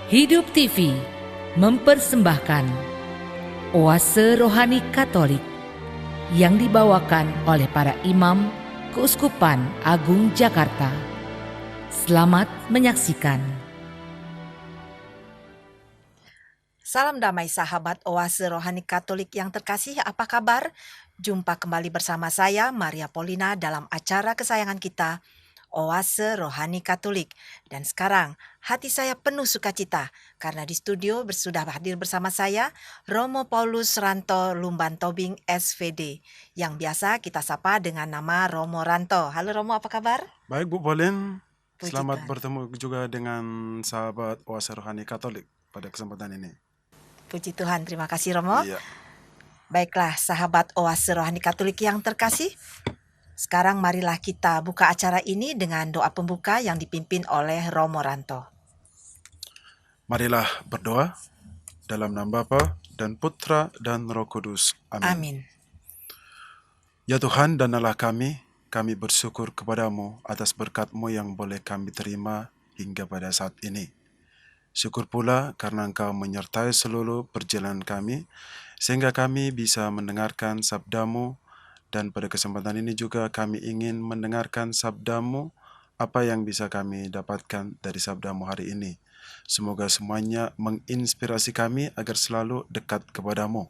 Hidup TV mempersembahkan Oase Rohani Katolik yang dibawakan oleh para imam Keuskupan Agung Jakarta. Selamat menyaksikan. Salam damai sahabat Oase Rohani Katolik yang terkasih, apa kabar? Jumpa kembali bersama saya Maria Paulina dalam acara kesayangan kita, Oase Rohani Katolik. Dan sekarang hati saya penuh sukacita karena di studio sudah hadir bersama saya Romo Paulus Ranto Lumban Tobing SVD yang biasa kita sapa dengan nama Romo Ranto. Halo Romo, apa kabar? Baik Bu Pauline, Puji selamat Tuhan. bertemu juga dengan sahabat Oase Rohani Katolik pada kesempatan ini. Puji Tuhan, terima kasih Romo. Iya. Baiklah sahabat Oase Rohani Katolik yang terkasih, sekarang marilah kita buka acara ini dengan doa pembuka yang dipimpin oleh Romo Ranto. Marilah berdoa dalam nama Bapa dan Putra dan Roh Kudus. Amin. Amin. Ya Tuhan dan Allah kami bersyukur kepadamu atas berkat-Mu yang boleh kami terima hingga pada saat ini. Syukur pula karena Engkau menyertai seluruh perjalanan kami, sehingga kami bisa mendengarkan sabda-Mu, dan pada kesempatan ini juga kami ingin mendengarkan sabda-Mu, apa yang bisa kami dapatkan dari sabda-Mu hari ini. Semoga semuanya menginspirasi kami agar selalu dekat kepadamu.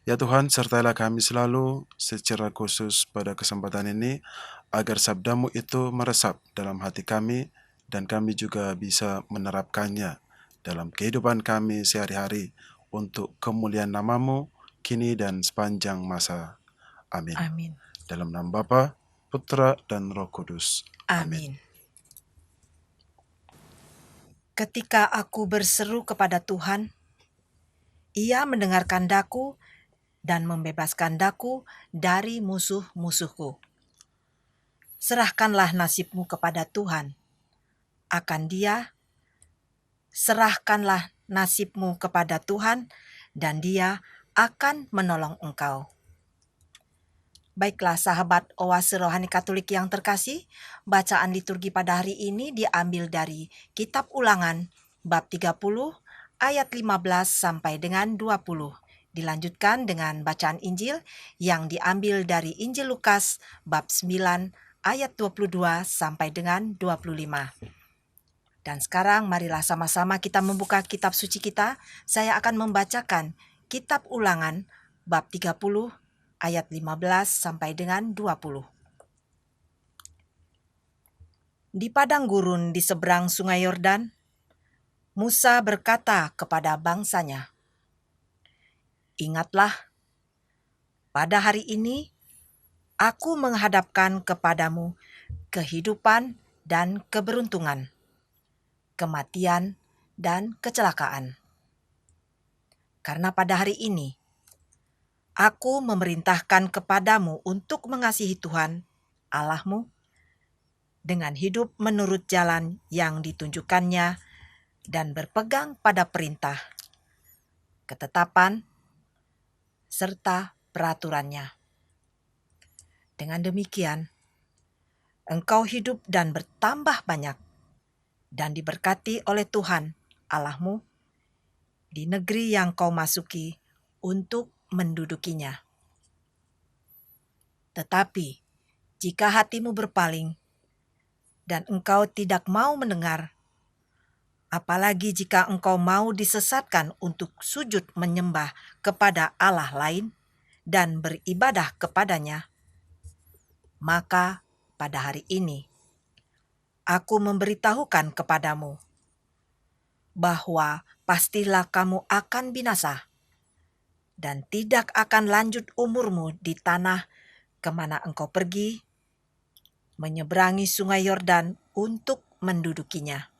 Ya Tuhan, sertailah kami selalu secara khusus pada kesempatan ini, agar sabda-Mu itu meresap dalam hati kami, dan kami juga bisa menerapkannya dalam kehidupan kami sehari-hari untuk kemuliaan nama-Mu, kini dan sepanjang masa. Amin. Amin. Dalam nama Bapa, Putra, dan Roh Kudus. Amin. Ketika aku berseru kepada Tuhan, Ia mendengarkan daku dan membebaskan daku dari musuh-musuhku. Serahkanlah nasibmu kepada Tuhan. Akan Dia, serahkanlah nasibmu kepada Tuhan dan Dia akan menolong engkau. Baiklah sahabat Oase Rohani Katolik yang terkasih, bacaan liturgi pada hari ini diambil dari Kitab Ulangan bab 30 ayat 15 sampai dengan 20. Dilanjutkan dengan bacaan Injil yang diambil dari Injil Lukas bab 9 ayat 22 sampai dengan 25. Dan sekarang marilah sama-sama kita membuka kitab suci kita. Saya akan membacakan Kitab Ulangan bab 30 ayat 15 sampai dengan 20. Di padang gurun di seberang sungai Yordan, Musa berkata kepada bangsanya, "Ingatlah, pada hari ini aku menghadapkan kepadamu kehidupan dan keberuntungan, kematian dan kecelakaan. Karena pada hari ini aku memerintahkan kepadamu untuk mengasihi Tuhan Allahmu dengan hidup menurut jalan yang ditunjukkannya dan berpegang pada perintah, ketetapan, serta peraturannya. Dengan demikian, engkau hidup dan bertambah banyak dan diberkati oleh Tuhan Allahmu di negeri yang kau masuki untuk mendudukinya. Tetapi jika hatimu berpaling dan engkau tidak mau mendengar, apalagi jika engkau mau disesatkan untuk sujud menyembah kepada Allah lain dan beribadah kepadanya, maka pada hari ini aku memberitahukan kepadamu bahwa pastilah kamu akan binasa dan tidak akan lanjut umurmu di tanah kemana engkau pergi menyeberangi sungai Yordan untuk mendudukinya.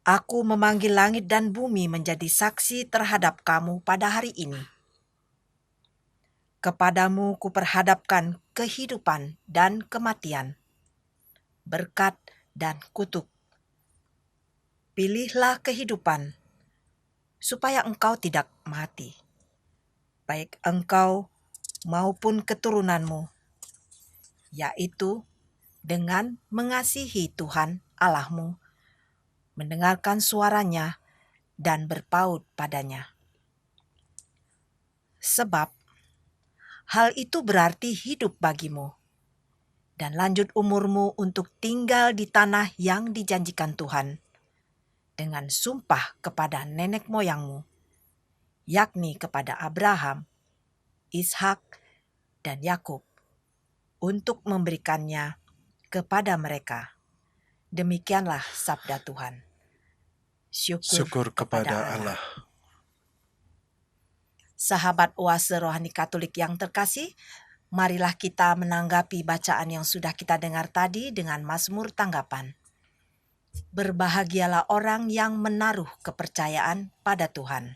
Aku memanggil langit dan bumi menjadi saksi terhadap kamu pada hari ini. Kepadamu kuperhadapkan kehidupan dan kematian, berkat dan kutuk. Pilihlah kehidupan, supaya engkau tidak mati, baik engkau maupun keturunanmu, yaitu dengan mengasihi Tuhan Allahmu mendengarkan suaranya, dan berpaut padanya. Sebab hal itu berarti hidup bagimu, dan lanjut umurmu untuk tinggal di tanah yang dijanjikan Tuhan, dengan sumpah kepada nenek moyangmu, yakni kepada Abraham, Ishak, dan Yakub, untuk memberikannya kepada mereka. Demikianlah sabda Tuhan. Syukur kepada Allah. Sahabat oase rohani Katolik yang terkasih, marilah kita menanggapi bacaan yang sudah kita dengar tadi dengan Mazmur tanggapan. Berbahagialah orang yang menaruh kepercayaan pada Tuhan.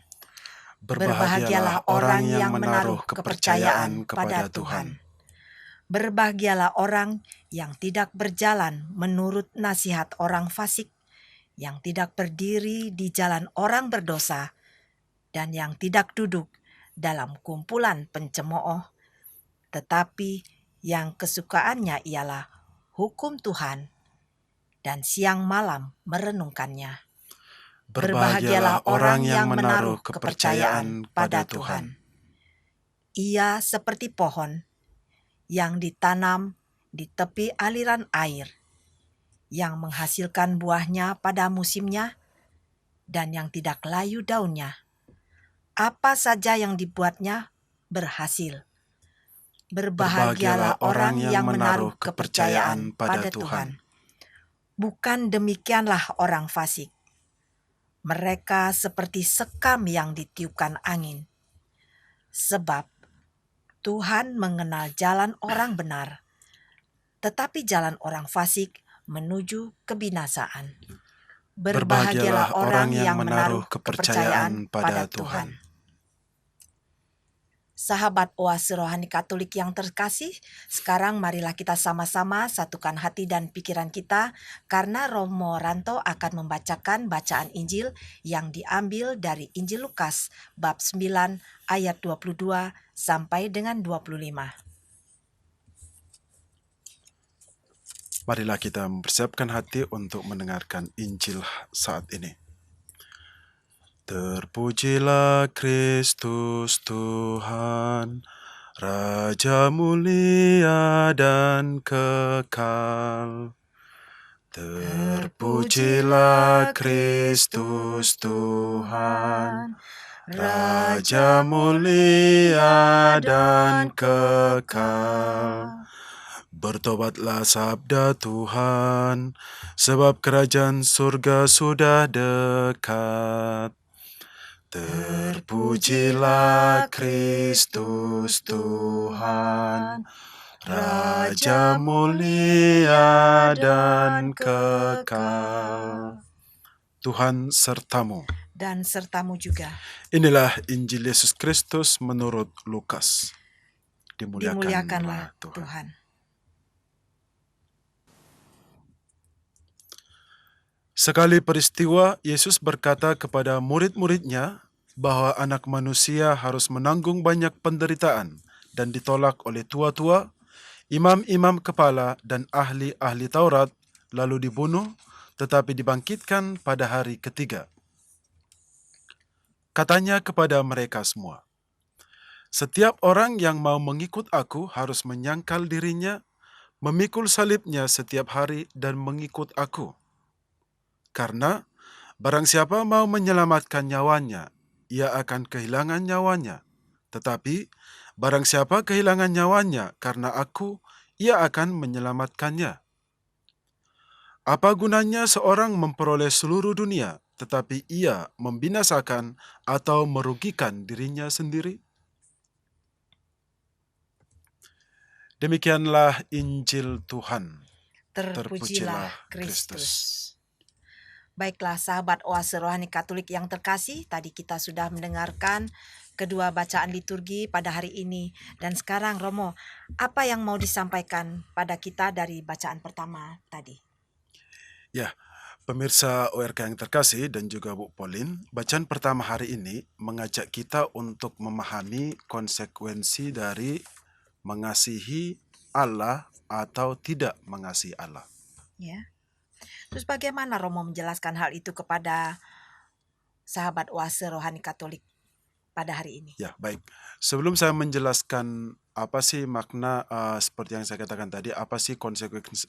Berbahagialah orang yang menaruh kepercayaan kepada Tuhan. Berbahagialah orang yang tidak berjalan menurut nasihat orang fasik, yang tidak berdiri di jalan orang berdosa, dan yang tidak duduk dalam kumpulan pencemooh, tetapi yang kesukaannya ialah hukum Tuhan, dan siang malam merenungkannya. Berbahagialah orang yang menaruh kepercayaan pada Tuhan. Ia seperti pohon yang ditanam di tepi aliran air, yang menghasilkan buahnya pada musimnya, dan yang tidak layu daunnya. Apa saja yang dibuatnya berhasil. Berbahagialah orang yang menaruh kepercayaan pada Tuhan. Bukan demikianlah orang fasik. Mereka seperti sekam yang ditiupkan angin. Sebab Tuhan mengenal jalan orang benar, tetapi jalan orang fasik menuju kebinasaan. Berbahagialah orang yang menaruh kepercayaan pada Tuhan. Sahabat oase rohani Katolik yang terkasih, sekarang marilah kita sama-sama satukan hati dan pikiran kita, karena Romo Ranto akan membacakan bacaan Injil yang diambil dari Injil Lukas bab 9 ayat 22 sampai dengan 25. Marilah kita mempersiapkan hati untuk mendengarkan Injil saat ini. Terpujilah Kristus Tuhan, Raja mulia dan kekal. Terpujilah Kristus Tuhan, Raja mulia dan kekal. Bertobatlah sabda Tuhan, sebab kerajaan surga sudah dekat. Terpujilah Kristus Tuhan, Raja mulia dan kekal. Tuhan sertamu. Dan sertamu juga. Inilah Injil Yesus Kristus menurut Lukas. Dimuliakanlah Tuhan. Sekali peristiwa, Yesus berkata kepada murid-muridnya bahwa anak manusia harus menanggung banyak penderitaan dan ditolak oleh tua-tua, imam-imam kepala, dan ahli-ahli Taurat, lalu dibunuh, tetapi dibangkitkan pada hari ketiga. Katanya kepada mereka semua, "Setiap orang yang mau mengikut aku harus menyangkal dirinya, memikul salibnya setiap hari dan mengikut aku. Karena barang siapa mau menyelamatkan nyawanya, ia akan kehilangan nyawanya. Tetapi barang siapa kehilangan nyawanya karena aku, ia akan menyelamatkannya. Apa gunanya seorang memperoleh seluruh dunia, tetapi ia membinasakan atau merugikan dirinya sendiri?" Demikianlah Injil Tuhan. Terpujilah Kristus. Baiklah sahabat oase rohani Katolik yang terkasih, tadi kita sudah mendengarkan kedua bacaan liturgi pada hari ini. Dan sekarang Romo, apa yang mau disampaikan pada kita dari bacaan pertama tadi? Ya, pemirsa ORK yang terkasih dan juga Bu Pauline, bacaan pertama hari ini mengajak kita untuk memahami konsekuensi dari mengasihi Allah atau tidak mengasihi Allah. Ya. Terus bagaimana Romo menjelaskan hal itu kepada sahabat oase rohani Katolik pada hari ini? Ya, baik. Sebelum saya menjelaskan apa sih makna seperti yang saya katakan tadi, apa sih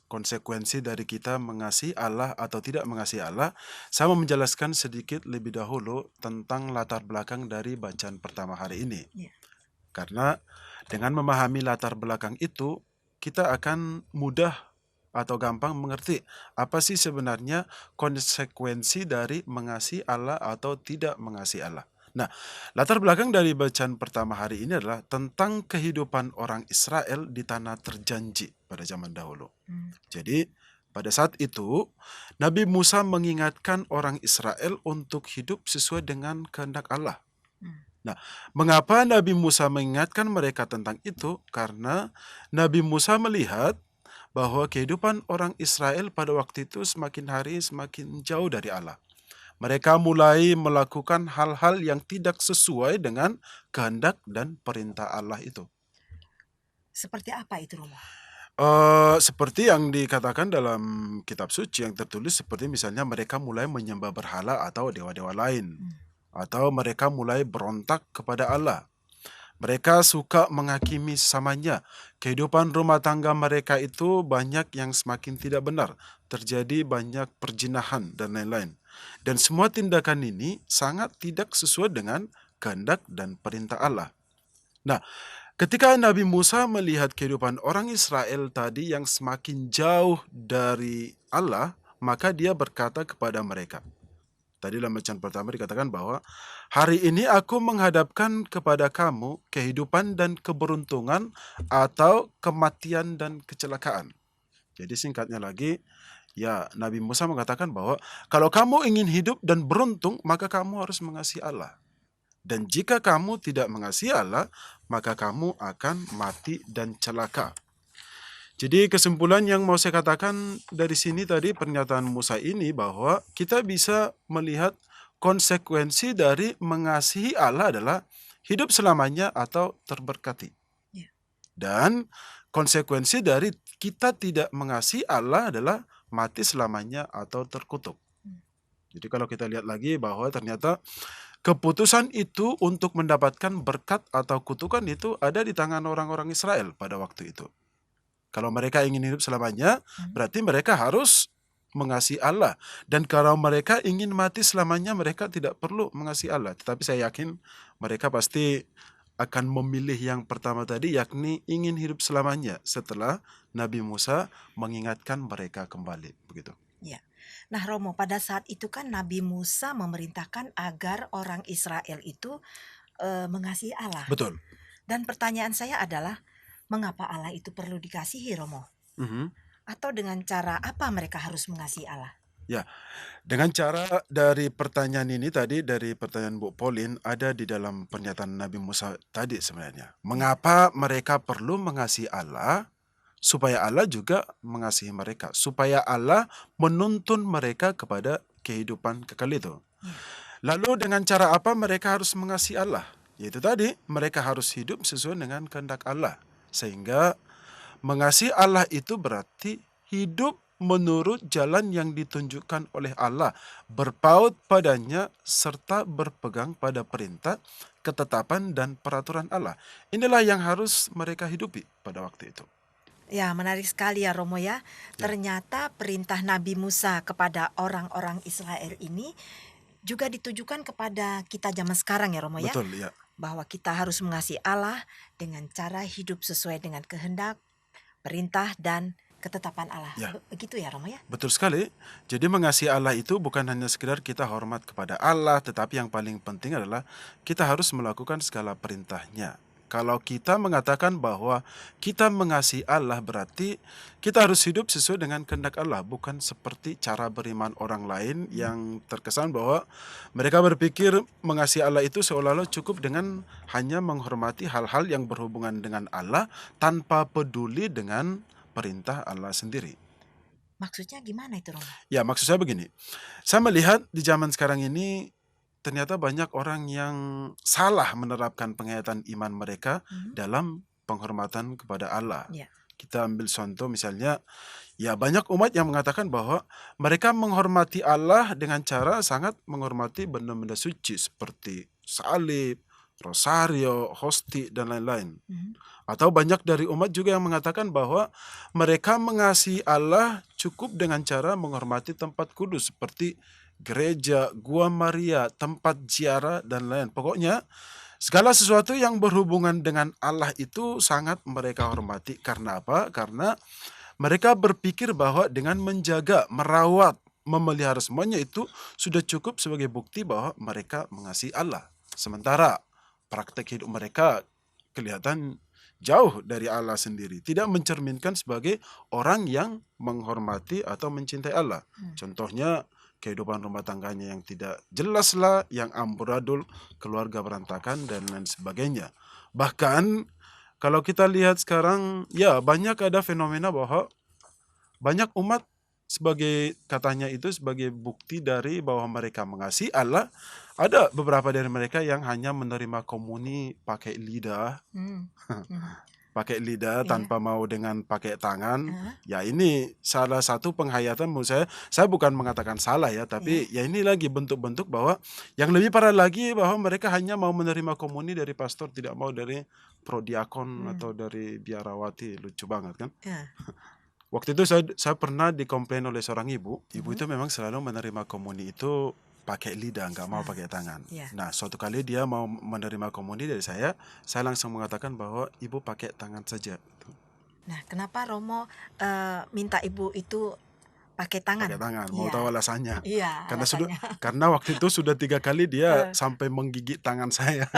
konsekuensi dari kita mengasihi Allah atau tidak mengasihi Allah, saya mau menjelaskan sedikit lebih dahulu tentang latar belakang dari bacaan pertama hari ini. Ya. Karena dengan memahami latar belakang itu, kita akan mudah atau gampang mengerti apa sih sebenarnya konsekuensi dari mengasihi Allah atau tidak mengasihi Allah. Nah, latar belakang dari bacaan pertama hari ini adalah tentang kehidupan orang Israel di tanah terjanji pada zaman dahulu. Jadi, pada saat itu, Nabi Musa mengingatkan orang Israel untuk hidup sesuai dengan kehendak Allah. Nah, mengapa Nabi Musa mengingatkan mereka tentang itu? Karena Nabi Musa melihat bahwa kehidupan orang Israel pada waktu itu semakin hari semakin jauh dari Allah. Mereka mulai melakukan hal-hal yang tidak sesuai dengan kehendak dan perintah Allah itu. Seperti apa itu Romo? Seperti yang dikatakan dalam kitab suci yang tertulis, seperti misalnya mereka mulai menyembah berhala atau dewa-dewa lain. Atau mereka mulai berontak kepada Allah. Mereka suka menghakimi sesamanya. Kehidupan rumah tangga mereka itu banyak yang semakin tidak benar. Terjadi banyak perjinahan dan lain-lain. Dan semua tindakan ini sangat tidak sesuai dengan kehendak dan perintah Allah. Nah, ketika Nabi Musa melihat kehidupan orang Israel tadi yang semakin jauh dari Allah, maka dia berkata kepada mereka. Tadi dalam bacaan pertama dikatakan bahwa hari ini aku menghadapkan kepada kamu kehidupan dan keberuntungan atau kematian dan kecelakaan. Jadi singkatnya lagi, ya Nabi Musa mengatakan bahwa kalau kamu ingin hidup dan beruntung, maka kamu harus mengasihi Allah. Dan jika kamu tidak mengasihi Allah, maka kamu akan mati dan celaka. Jadi kesimpulan yang mau saya katakan dari sini tadi pernyataan Musa ini bahwa kita bisa melihat konsekuensi dari mengasihi Allah adalah hidup selamanya atau terberkati. Ya. Dan konsekuensi dari kita tidak mengasihi Allah adalah mati selamanya atau terkutuk. Jadi kalau kita lihat lagi bahwa ternyata keputusan itu untuk mendapatkan berkat atau kutukan itu ada di tangan orang-orang Israel pada waktu itu. Kalau mereka ingin hidup selamanya, berarti mereka harus mengasihi Allah. Dan kalau mereka ingin mati selamanya, mereka tidak perlu mengasihi Allah. Tetapi saya yakin mereka pasti akan memilih yang pertama tadi, yakni ingin hidup selamanya setelah Nabi Musa mengingatkan mereka kembali. Begitu. Ya. Nah Romo, pada saat itu kan Nabi Musa memerintahkan agar orang Israel itu mengasihi Allah. Betul. Dan pertanyaan saya adalah, mengapa Allah itu perlu dikasihi Romo? Atau dengan cara apa mereka harus mengasihi Allah? Ya, dengan cara dari pertanyaan ini tadi, dari pertanyaan Bu Pauline, ada di dalam pernyataan Nabi Musa tadi sebenarnya. Mengapa mereka perlu mengasihi Allah? Supaya Allah juga mengasihi mereka. Supaya Allah menuntun mereka kepada kehidupan kekal itu. Lalu dengan cara apa mereka harus mengasihi Allah? Yaitu tadi, mereka harus hidup sesuai dengan kehendak Allah. Sehingga mengasihi Allah itu berarti hidup menurut jalan yang ditunjukkan oleh Allah, berpaut padanya serta berpegang pada perintah, ketetapan dan peraturan Allah. Inilah yang harus mereka hidupi pada waktu itu. Ya, menarik sekali ya Romo ya. Ternyata perintah Nabi Musa kepada orang-orang Israel ini juga ditujukan kepada kita zaman sekarang ya Romo ya. Betul, ya. Bahwa kita harus mengasihi Allah dengan cara hidup sesuai dengan kehendak, perintah dan ketetapan Allah. Ya. Begitu ya Romo ya? Betul sekali. Jadi mengasihi Allah itu bukan hanya sekedar kita hormat kepada Allah, tetapi yang paling penting adalah kita harus melakukan segala perintahnya. Kalau kita mengatakan bahwa kita mengasihi Allah, berarti kita harus hidup sesuai dengan kehendak Allah, bukan seperti cara beriman orang lain yang terkesan bahwa mereka berpikir mengasihi Allah itu seolah-olah cukup dengan hanya menghormati hal-hal yang berhubungan dengan Allah tanpa peduli dengan perintah Allah sendiri. Maksudnya gimana itu Romo? Ya, maksud saya begini. Saya melihat di zaman sekarang ini ternyata banyak orang yang salah menerapkan penghayatan iman mereka dalam penghormatan kepada Allah. Ya. Kita ambil contoh misalnya, ya banyak umat yang mengatakan bahwa mereka menghormati Allah dengan cara sangat menghormati benda-benda suci seperti salib, rosario, hosti, dan lain-lain. Mhm. Atau banyak dari umat juga yang mengatakan bahwa mereka mengasihi Allah cukup dengan cara menghormati tempat kudus seperti gereja, gua Maria, tempat ziarah, dan lain. Pokoknya segala sesuatu yang berhubungan dengan Allah itu sangat mereka hormati. Karena apa? Karena mereka berpikir bahwa dengan menjaga, merawat, memelihara semuanya itu sudah cukup sebagai bukti bahwa mereka mengasihi Allah. Sementara praktek hidup mereka kelihatan jauh dari Allah sendiri, tidak mencerminkan sebagai orang yang menghormati atau mencintai Allah. Contohnya kehidupan rumah tangganya yang tidak jelas lah, yang amburadul, keluarga berantakan, dan lain sebagainya. Bahkan kalau kita lihat sekarang, ya banyak ada fenomena bahwa banyak umat sebagai katanya itu sebagai bukti dari bahwa mereka mengasihi Allah. Ada beberapa dari mereka yang hanya menerima komuni pakai lidah, Hmm. Hmm. Iya. tanpa mau dengan pakai tangan. Ah, Ya ini salah satu penghayatan menurut saya bukan mengatakan salah ya, tapi ya ini lagi bentuk-bentuk bahwa yang lebih parah lagi bahwa mereka hanya mau menerima komuni dari pastor, tidak mau dari prodiakon atau dari biarawati. Lucu banget kan? ya. Waktu itu saya pernah dikomplain oleh seorang ibu. Ibu itu memang selalu menerima komuni itu pakai lidah, nggak mau pakai tangan. Ya. Nah, suatu kali dia mau menerima komuni dari saya langsung mengatakan bahwa ibu pakai tangan saja. Nah, kenapa Romo minta ibu itu pakai tangan? Pakai tangan, mau Iya. tahu alasannya. Iya, alasannya. Karena waktu itu sudah 3 kali dia sampai menggigit tangan saya.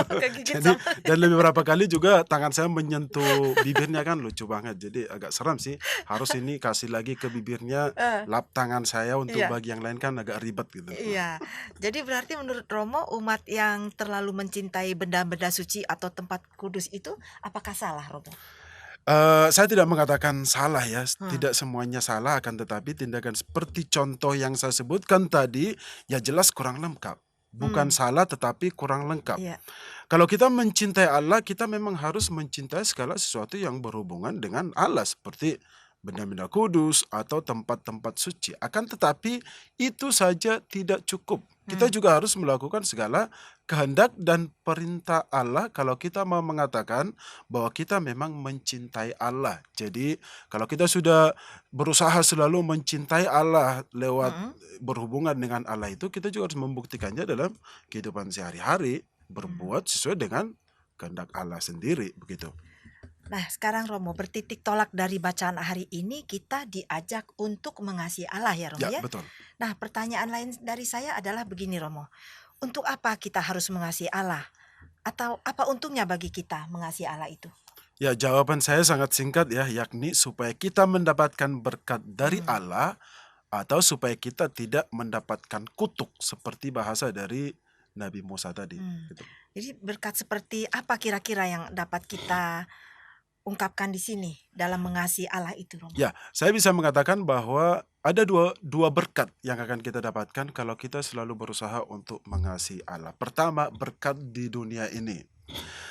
Kegigit Jadi, sama. dan beberapa kali juga tangan saya menyentuh bibirnya, kan lucu banget. Jadi agak seram sih. Harus ini kasih lagi ke bibirnya, lap tangan saya untuk Iya. bagi yang lain kan agak ribet gitu. Iya. Jadi berarti menurut Romo umat yang terlalu mencintai benda-benda suci atau tempat kudus itu apakah salah, Romo? Saya tidak mengatakan salah ya, tidak semuanya salah, akan tetapi tindakan seperti contoh yang saya sebutkan tadi, ya jelas kurang lengkap. Bukan salah tetapi kurang lengkap. Iya. Kalau kita mencintai Allah, kita memang harus mencintai segala sesuatu yang berhubungan dengan Allah, seperti benda-benda kudus atau tempat-tempat suci. Akan tetapi itu saja tidak cukup. Kita juga harus melakukan segala kehendak dan perintah Allah kalau kita mau mengatakan bahwa kita memang mencintai Allah. Jadi kalau kita sudah berusaha selalu mencintai Allah lewat berhubungan dengan Allah itu, kita juga harus membuktikannya dalam kehidupan sehari-hari, berbuat sesuai dengan kehendak Allah sendiri, begitu. Nah, sekarang Romo bertitik tolak dari bacaan hari ini kita diajak untuk mengasihi Allah ya, Romo ya. Betul. Nah, pertanyaan lain dari saya adalah begini, Romo. Untuk apa kita harus mengasihi Allah? Atau apa untungnya bagi kita mengasihi Allah itu? Ya, jawaban saya sangat singkat ya, yakni supaya kita mendapatkan berkat dari Allah atau supaya kita tidak mendapatkan kutuk seperti bahasa dari Nabi Musa tadi. Gitu. Jadi berkat seperti apa kira-kira yang dapat kita ungkapkan di sini dalam mengasihi Allah itu, Romo? Ya, saya bisa mengatakan bahwa ada dua berkat yang akan kita dapatkan kalau kita selalu berusaha untuk mengasihi Allah. Pertama, berkat di dunia ini.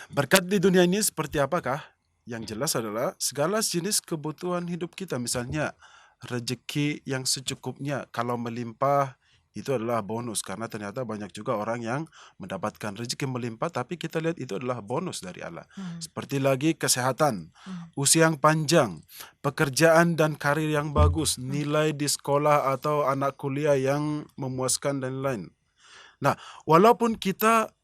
Berkat di dunia ini seperti apakah? Yang jelas adalah segala jenis kebutuhan hidup kita. Misalnya rezeki yang secukupnya, kalau melimpah itu adalah bonus, karena ternyata banyak juga orang yang mendapatkan rezeki melimpah tapi kita lihat itu adalah bonus dari Allah. Seperti lagi kesehatan, usia yang panjang, pekerjaan dan karir yang bagus, nilai di sekolah atau anak kuliah yang memuaskan dan lain. Nah, walaupun kita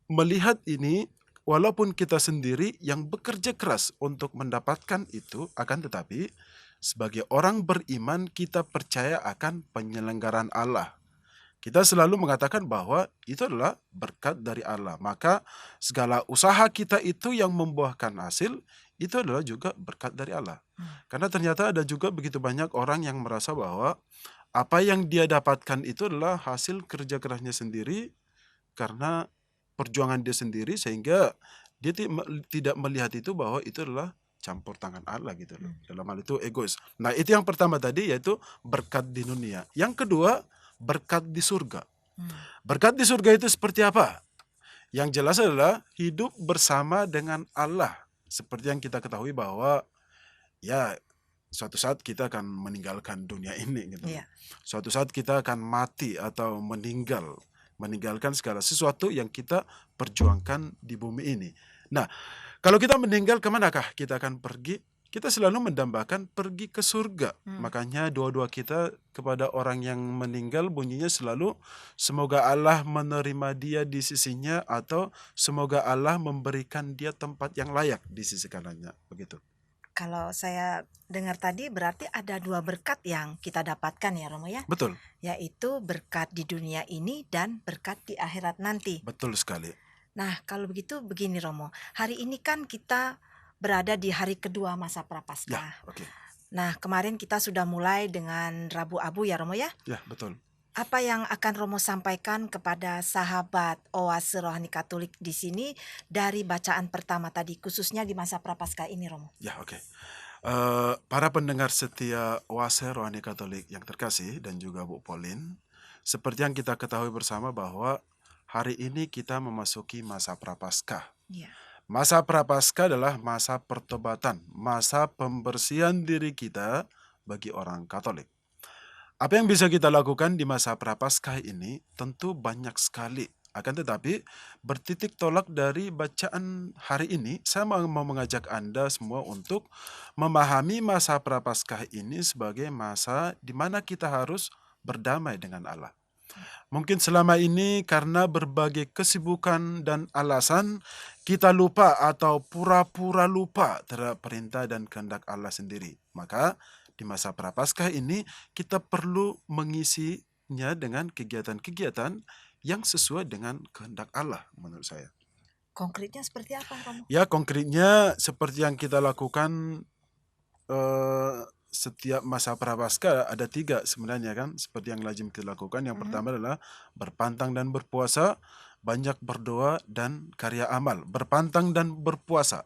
melihat ini, walaupun kita sendiri yang bekerja keras untuk mendapatkan itu, akan tetapi sebagai orang beriman kita percaya akan penyelenggaraan Allah. Kita selalu mengatakan bahwa itu adalah berkat dari Allah. Maka segala usaha kita itu yang membuahkan hasil, itu adalah juga berkat dari Allah. Karena ternyata ada juga begitu banyak orang yang merasa bahwa apa yang dia dapatkan itu adalah hasil kerja kerasnya sendiri, karena perjuangan dia sendiri, sehingga dia tidak melihat itu bahwa itu adalah campur tangan Allah gitu loh. Dalam hal itu egois. Nah, itu yang pertama tadi, yaitu berkat di dunia. Yang kedua, berkat di surga. Berkat di surga itu seperti apa? Yang jelas adalah hidup bersama dengan Allah. Seperti yang kita ketahui bahwa ya suatu saat kita akan meninggalkan dunia ini gitu loh. Iya. Suatu saat kita akan mati atau meninggalkan segala sesuatu yang kita perjuangkan di bumi ini. Nah, kalau kita meninggal, kemanakah kita akan pergi? Kita selalu mendambakan pergi ke surga. Makanya doa-doa kita kepada orang yang meninggal bunyinya selalu, semoga Allah menerima dia di sisinya, atau semoga Allah memberikan dia tempat yang layak di sisi kanannya. Begitu. Kalau saya dengar tadi berarti ada 2 berkat yang kita dapatkan ya Romo ya, Betul, yaitu berkat di dunia ini dan berkat di akhirat nanti. betul sekali. Nah, kalau begitu begini Romo, hari ini kan kita berada di hari kedua masa Ya, Prapaskah. oke. Nah, kemarin kita sudah mulai dengan Rabu Abu ya Romo ya. Ya, betul. Apa yang akan Romo sampaikan kepada sahabat Oase Rohani Katolik di sini dari bacaan pertama tadi, khususnya di masa Prapaskah ini Romo? Ya, oke. Para pendengar setia Oase Rohani Katolik yang terkasih dan juga Bu Pauline, seperti yang kita ketahui bersama bahwa hari ini kita memasuki masa Prapaskah. Iya. Masa Prapaskah adalah masa pertobatan, masa pembersihan diri kita bagi orang Katolik. Apa yang bisa kita lakukan di masa Prapaskah ini tentu banyak sekali. Akan tetapi, bertitik tolak dari bacaan hari ini, saya mau mengajak Anda semua untuk memahami masa Prapaskah ini sebagai masa di mana kita harus berdamai dengan Allah. Mungkin selama ini karena berbagai kesibukan dan alasan, kita lupa atau pura-pura lupa terhadap perintah dan kehendak Allah sendiri. Maka di masa Prapaskah ini kita perlu mengisinya dengan kegiatan-kegiatan yang sesuai dengan kehendak Allah menurut saya. Konkretnya seperti apa Romo? Ya, konkretnya seperti yang kita lakukan setiap masa Prapaskah ada 3 sebenarnya kan, seperti yang lazim kita lakukan. Yang pertama adalah berpantang dan berpuasa, banyak berdoa, dan karya amal. Berpantang dan berpuasa.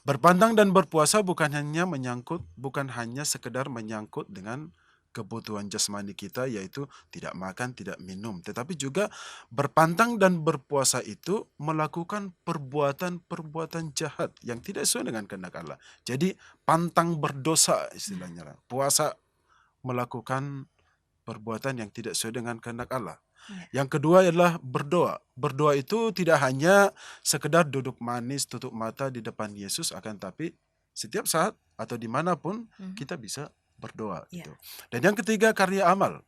Berpantang dan berpuasa bukan hanya sekedar menyangkut dengan kebutuhan jasmani kita, yaitu tidak makan, tidak minum. Tetapi juga berpantang dan berpuasa itu melakukan perbuatan-perbuatan jahat yang tidak sesuai dengan kehendak Allah. Jadi pantang berdosa istilahnya. Puasa melakukan perbuatan yang tidak sesuai dengan kehendak Allah. Yang kedua adalah berdoa. Berdoa itu tidak hanya sekedar duduk manis, tutup mata di depan Yesus, akan tapi setiap saat atau dimanapun kita bisa berdoa. Gitu. Dan yang ketiga, karya amal.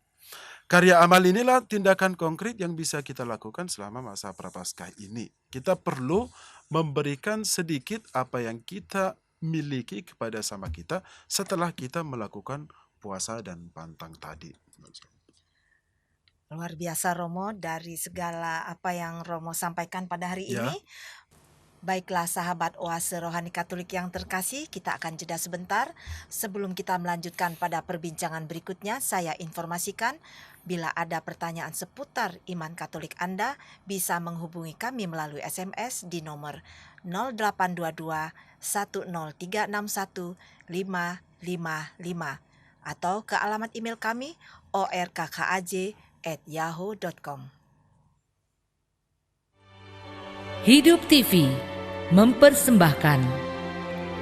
Karya amal inilah tindakan konkret yang bisa kita lakukan selama masa Prapaskah ini. Kita perlu memberikan sedikit apa yang kita miliki kepada sama kita setelah kita melakukan puasa dan pantang tadi. Luar biasa Romo, dari segala apa yang Romo sampaikan pada hari Ya. ini. Baiklah sahabat Oase Rohani Katolik yang terkasih, kita akan jeda sebentar. Sebelum kita melanjutkan pada perbincangan berikutnya, saya informasikan bila ada pertanyaan seputar iman Katolik Anda bisa menghubungi kami melalui SMS di nomor 0822 10361 555 atau ke alamat email kami orkkaj@yahoo.com. Hidup TV mempersembahkan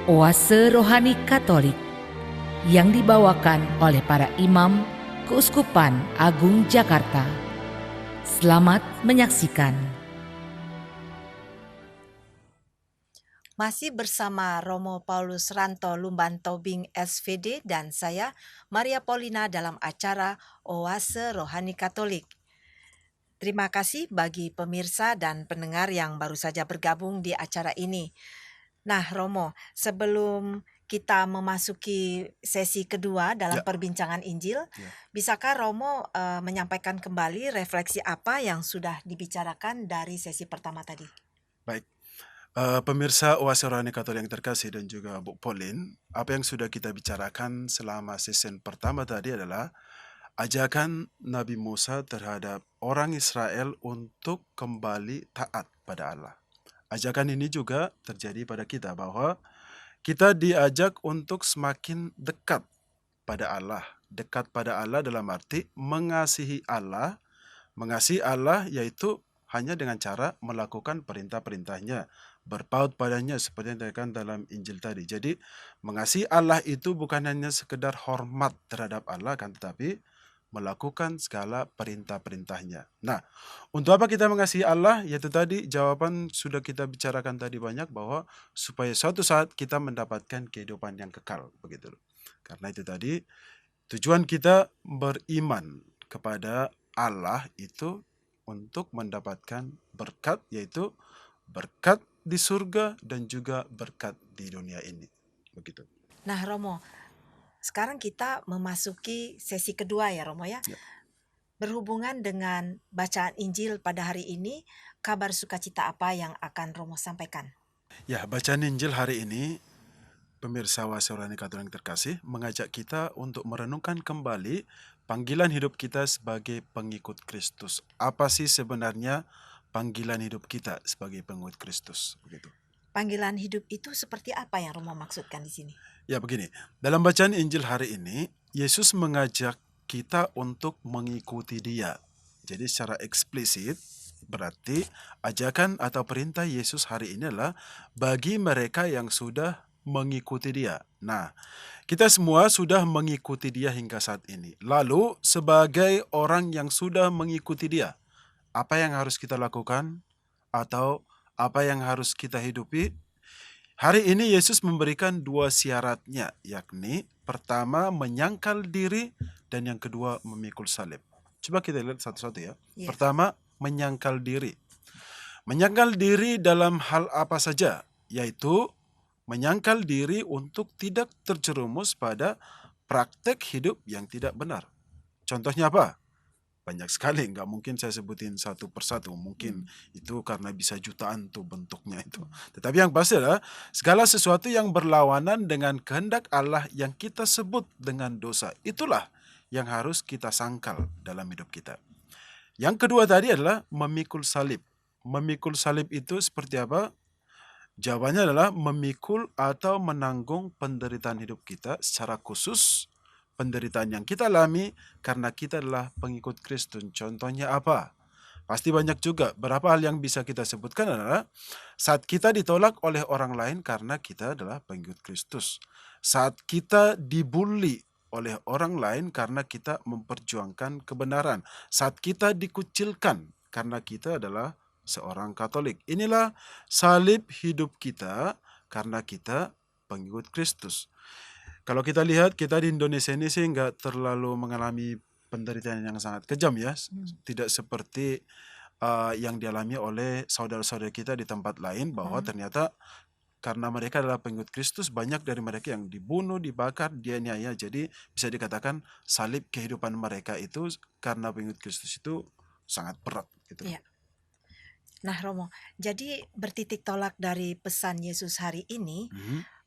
Oase Rohani Katolik yang dibawakan oleh para imam Keuskupan Agung Jakarta. Selamat menyaksikan. Masih bersama Romo Paulus Ranto Lumban Tobing SVD dan saya Maria Paulina dalam acara Oase Rohani Katolik. Terima kasih bagi pemirsa dan pendengar yang baru saja bergabung di acara ini. Nah Romo, sebelum kita memasuki sesi kedua dalam perbincangan Injil, bisakah Romo menyampaikan kembali refleksi apa yang sudah dibicarakan dari sesi pertama tadi? Baik. Pemirsa Oase Rohani Katolik yang terkasih dan juga Bu Pauline, apa yang sudah kita bicarakan selama season pertama tadi adalah ajakan Nabi Musa terhadap orang Israel untuk kembali taat pada Allah. Ajakan ini juga terjadi pada kita bahwa kita diajak untuk semakin dekat pada Allah. Dekat pada Allah dalam arti mengasihi Allah. Mengasihi Allah yaitu hanya dengan cara melakukan perintah-perintahnya. berpaut padanya seperti yang dikatakan dalam Injil tadi. Jadi mengasihi Allah itu bukan hanya sekedar hormat terhadap Allah, kan, tetapi melakukan segala perintah-perintahnya. Nah, untuk apa kita mengasihi Allah? Yaitu tadi jawaban sudah kita bicarakan tadi banyak, bahwa supaya suatu saat kita mendapatkan kehidupan yang kekal, begitu. Karena itu tadi tujuan kita beriman kepada Allah itu untuk mendapatkan berkat, yaitu berkat di surga dan juga berkat di dunia ini. Begitu. Nah, Romo, sekarang kita memasuki sesi kedua ya, Romo ya. Ya. Berhubungan dengan bacaan Injil pada hari ini, kabar sukacita apa yang akan Romo sampaikan? Ya, bacaan Injil hari ini, pemirsa Oase Rohani Katolik yang terkasih, mengajak kita untuk merenungkan kembali panggilan hidup kita sebagai pengikut Kristus. Apa sih sebenarnya panggilan hidup kita sebagai pengikut Kristus? Begitu. Panggilan hidup itu seperti apa yang Romo maksudkan di sini? Ya, begini. Dalam bacaan Injil hari ini, Yesus mengajak kita untuk mengikuti Dia. Jadi secara eksplisit, berarti ajakan atau perintah Yesus hari ini adalah bagi mereka yang sudah mengikuti Dia. Nah, kita semua sudah mengikuti Dia hingga saat ini. Lalu, sebagai orang yang sudah mengikuti Dia, apa yang harus kita lakukan? Atau apa yang harus kita hidupi? Hari ini Yesus memberikan dua syaratnya, yakni pertama menyangkal diri dan yang kedua memikul salib. Coba kita lihat satu-satu ya. Ya. Pertama, menyangkal diri. Menyangkal diri dalam hal apa saja, yaitu menyangkal diri untuk tidak terjerumus pada praktek hidup yang tidak benar. Contohnya apa? Banyak sekali, nggak mungkin saya sebutin satu persatu. Mungkin itu karena bisa jutaan tuh bentuknya itu. Tetapi yang pasti adalah segala sesuatu yang berlawanan dengan kehendak Allah yang kita sebut dengan dosa. Itulah yang harus kita sangkal dalam hidup kita. Yang kedua tadi adalah memikul salib. Memikul salib itu seperti apa? Jawabannya adalah memikul atau menanggung penderitaan hidup kita, secara khusus penderitaan yang kita alami karena kita adalah pengikut Kristus. Contohnya apa? Pasti banyak juga. Berapa hal yang bisa kita sebutkan adalah saat kita ditolak oleh orang lain karena kita adalah pengikut Kristus. Saat kita dibully oleh orang lain karena kita memperjuangkan kebenaran. Saat kita dikucilkan karena kita adalah seorang Katolik. Inilah salib hidup kita karena kita pengikut Kristus. Kalau kita lihat, kita di Indonesia ini sih nggak terlalu mengalami penderitaan yang sangat kejam ya. Tidak seperti yang dialami oleh saudara-saudara kita di tempat lain, bahwa ternyata karena mereka adalah pengikut Kristus, banyak dari mereka yang dibunuh, dibakar, dianiaya. Jadi bisa dikatakan salib kehidupan mereka itu karena pengikut Kristus itu sangat berat gitu. Iya. Nah, Romo, jadi bertitik tolak dari pesan Yesus hari ini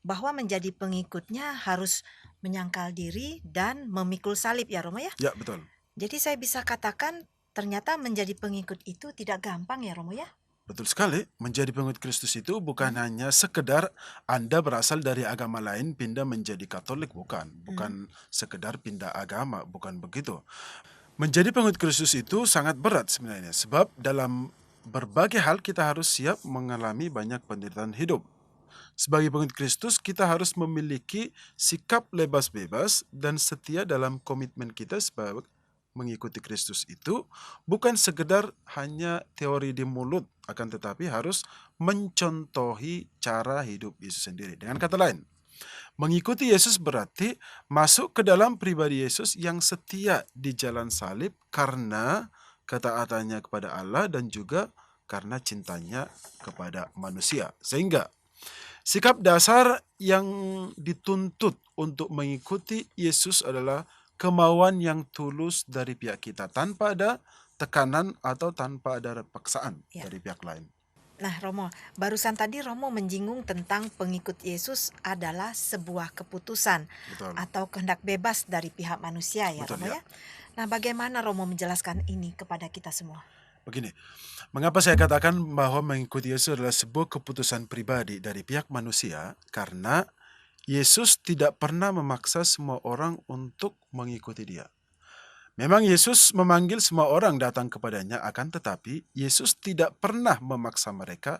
bahwa menjadi pengikutnya harus menyangkal diri dan memikul salib ya, Romo ya? Ya, betul. Jadi saya bisa katakan ternyata menjadi pengikut itu tidak gampang ya, Romo ya? Betul sekali, menjadi pengikut Kristus itu bukan hanya sekedar Anda berasal dari agama lain pindah menjadi Katolik, bukan. Bukan sekedar pindah agama, bukan begitu. Menjadi pengikut Kristus itu sangat berat sebenarnya, sebab dalam berbagai hal kita harus siap mengalami banyak penderitaan hidup. Sebagai pengikut Kristus, kita harus memiliki sikap bebas-bebas dan setia dalam komitmen kita sebagai mengikuti Kristus itu bukan sekedar hanya teori di mulut, akan tetapi harus mencontohi cara hidup Yesus sendiri. Dengan kata lain, mengikuti Yesus berarti masuk ke dalam pribadi Yesus yang setia di jalan salib karena ketaatannya kepada Allah dan juga karena cintanya kepada manusia. Sehingga sikap dasar yang dituntut untuk mengikuti Yesus adalah kemauan yang tulus dari pihak kita, tanpa ada tekanan atau tanpa ada paksaan dari pihak lain. Nah, Romo, barusan tadi Romo menyinggung tentang pengikut Yesus adalah sebuah keputusan atau kehendak bebas dari pihak manusia ya, Betul, Romo ya. Nah, bagaimana Romo menjelaskan ini kepada kita semua? Begini, mengapa saya katakan bahwa mengikuti Yesus adalah sebuah keputusan pribadi dari pihak manusia? Karena Yesus tidak pernah memaksa semua orang untuk mengikuti Dia. Memang Yesus memanggil semua orang datang kepadanya, akan tetapi Yesus tidak pernah memaksa mereka.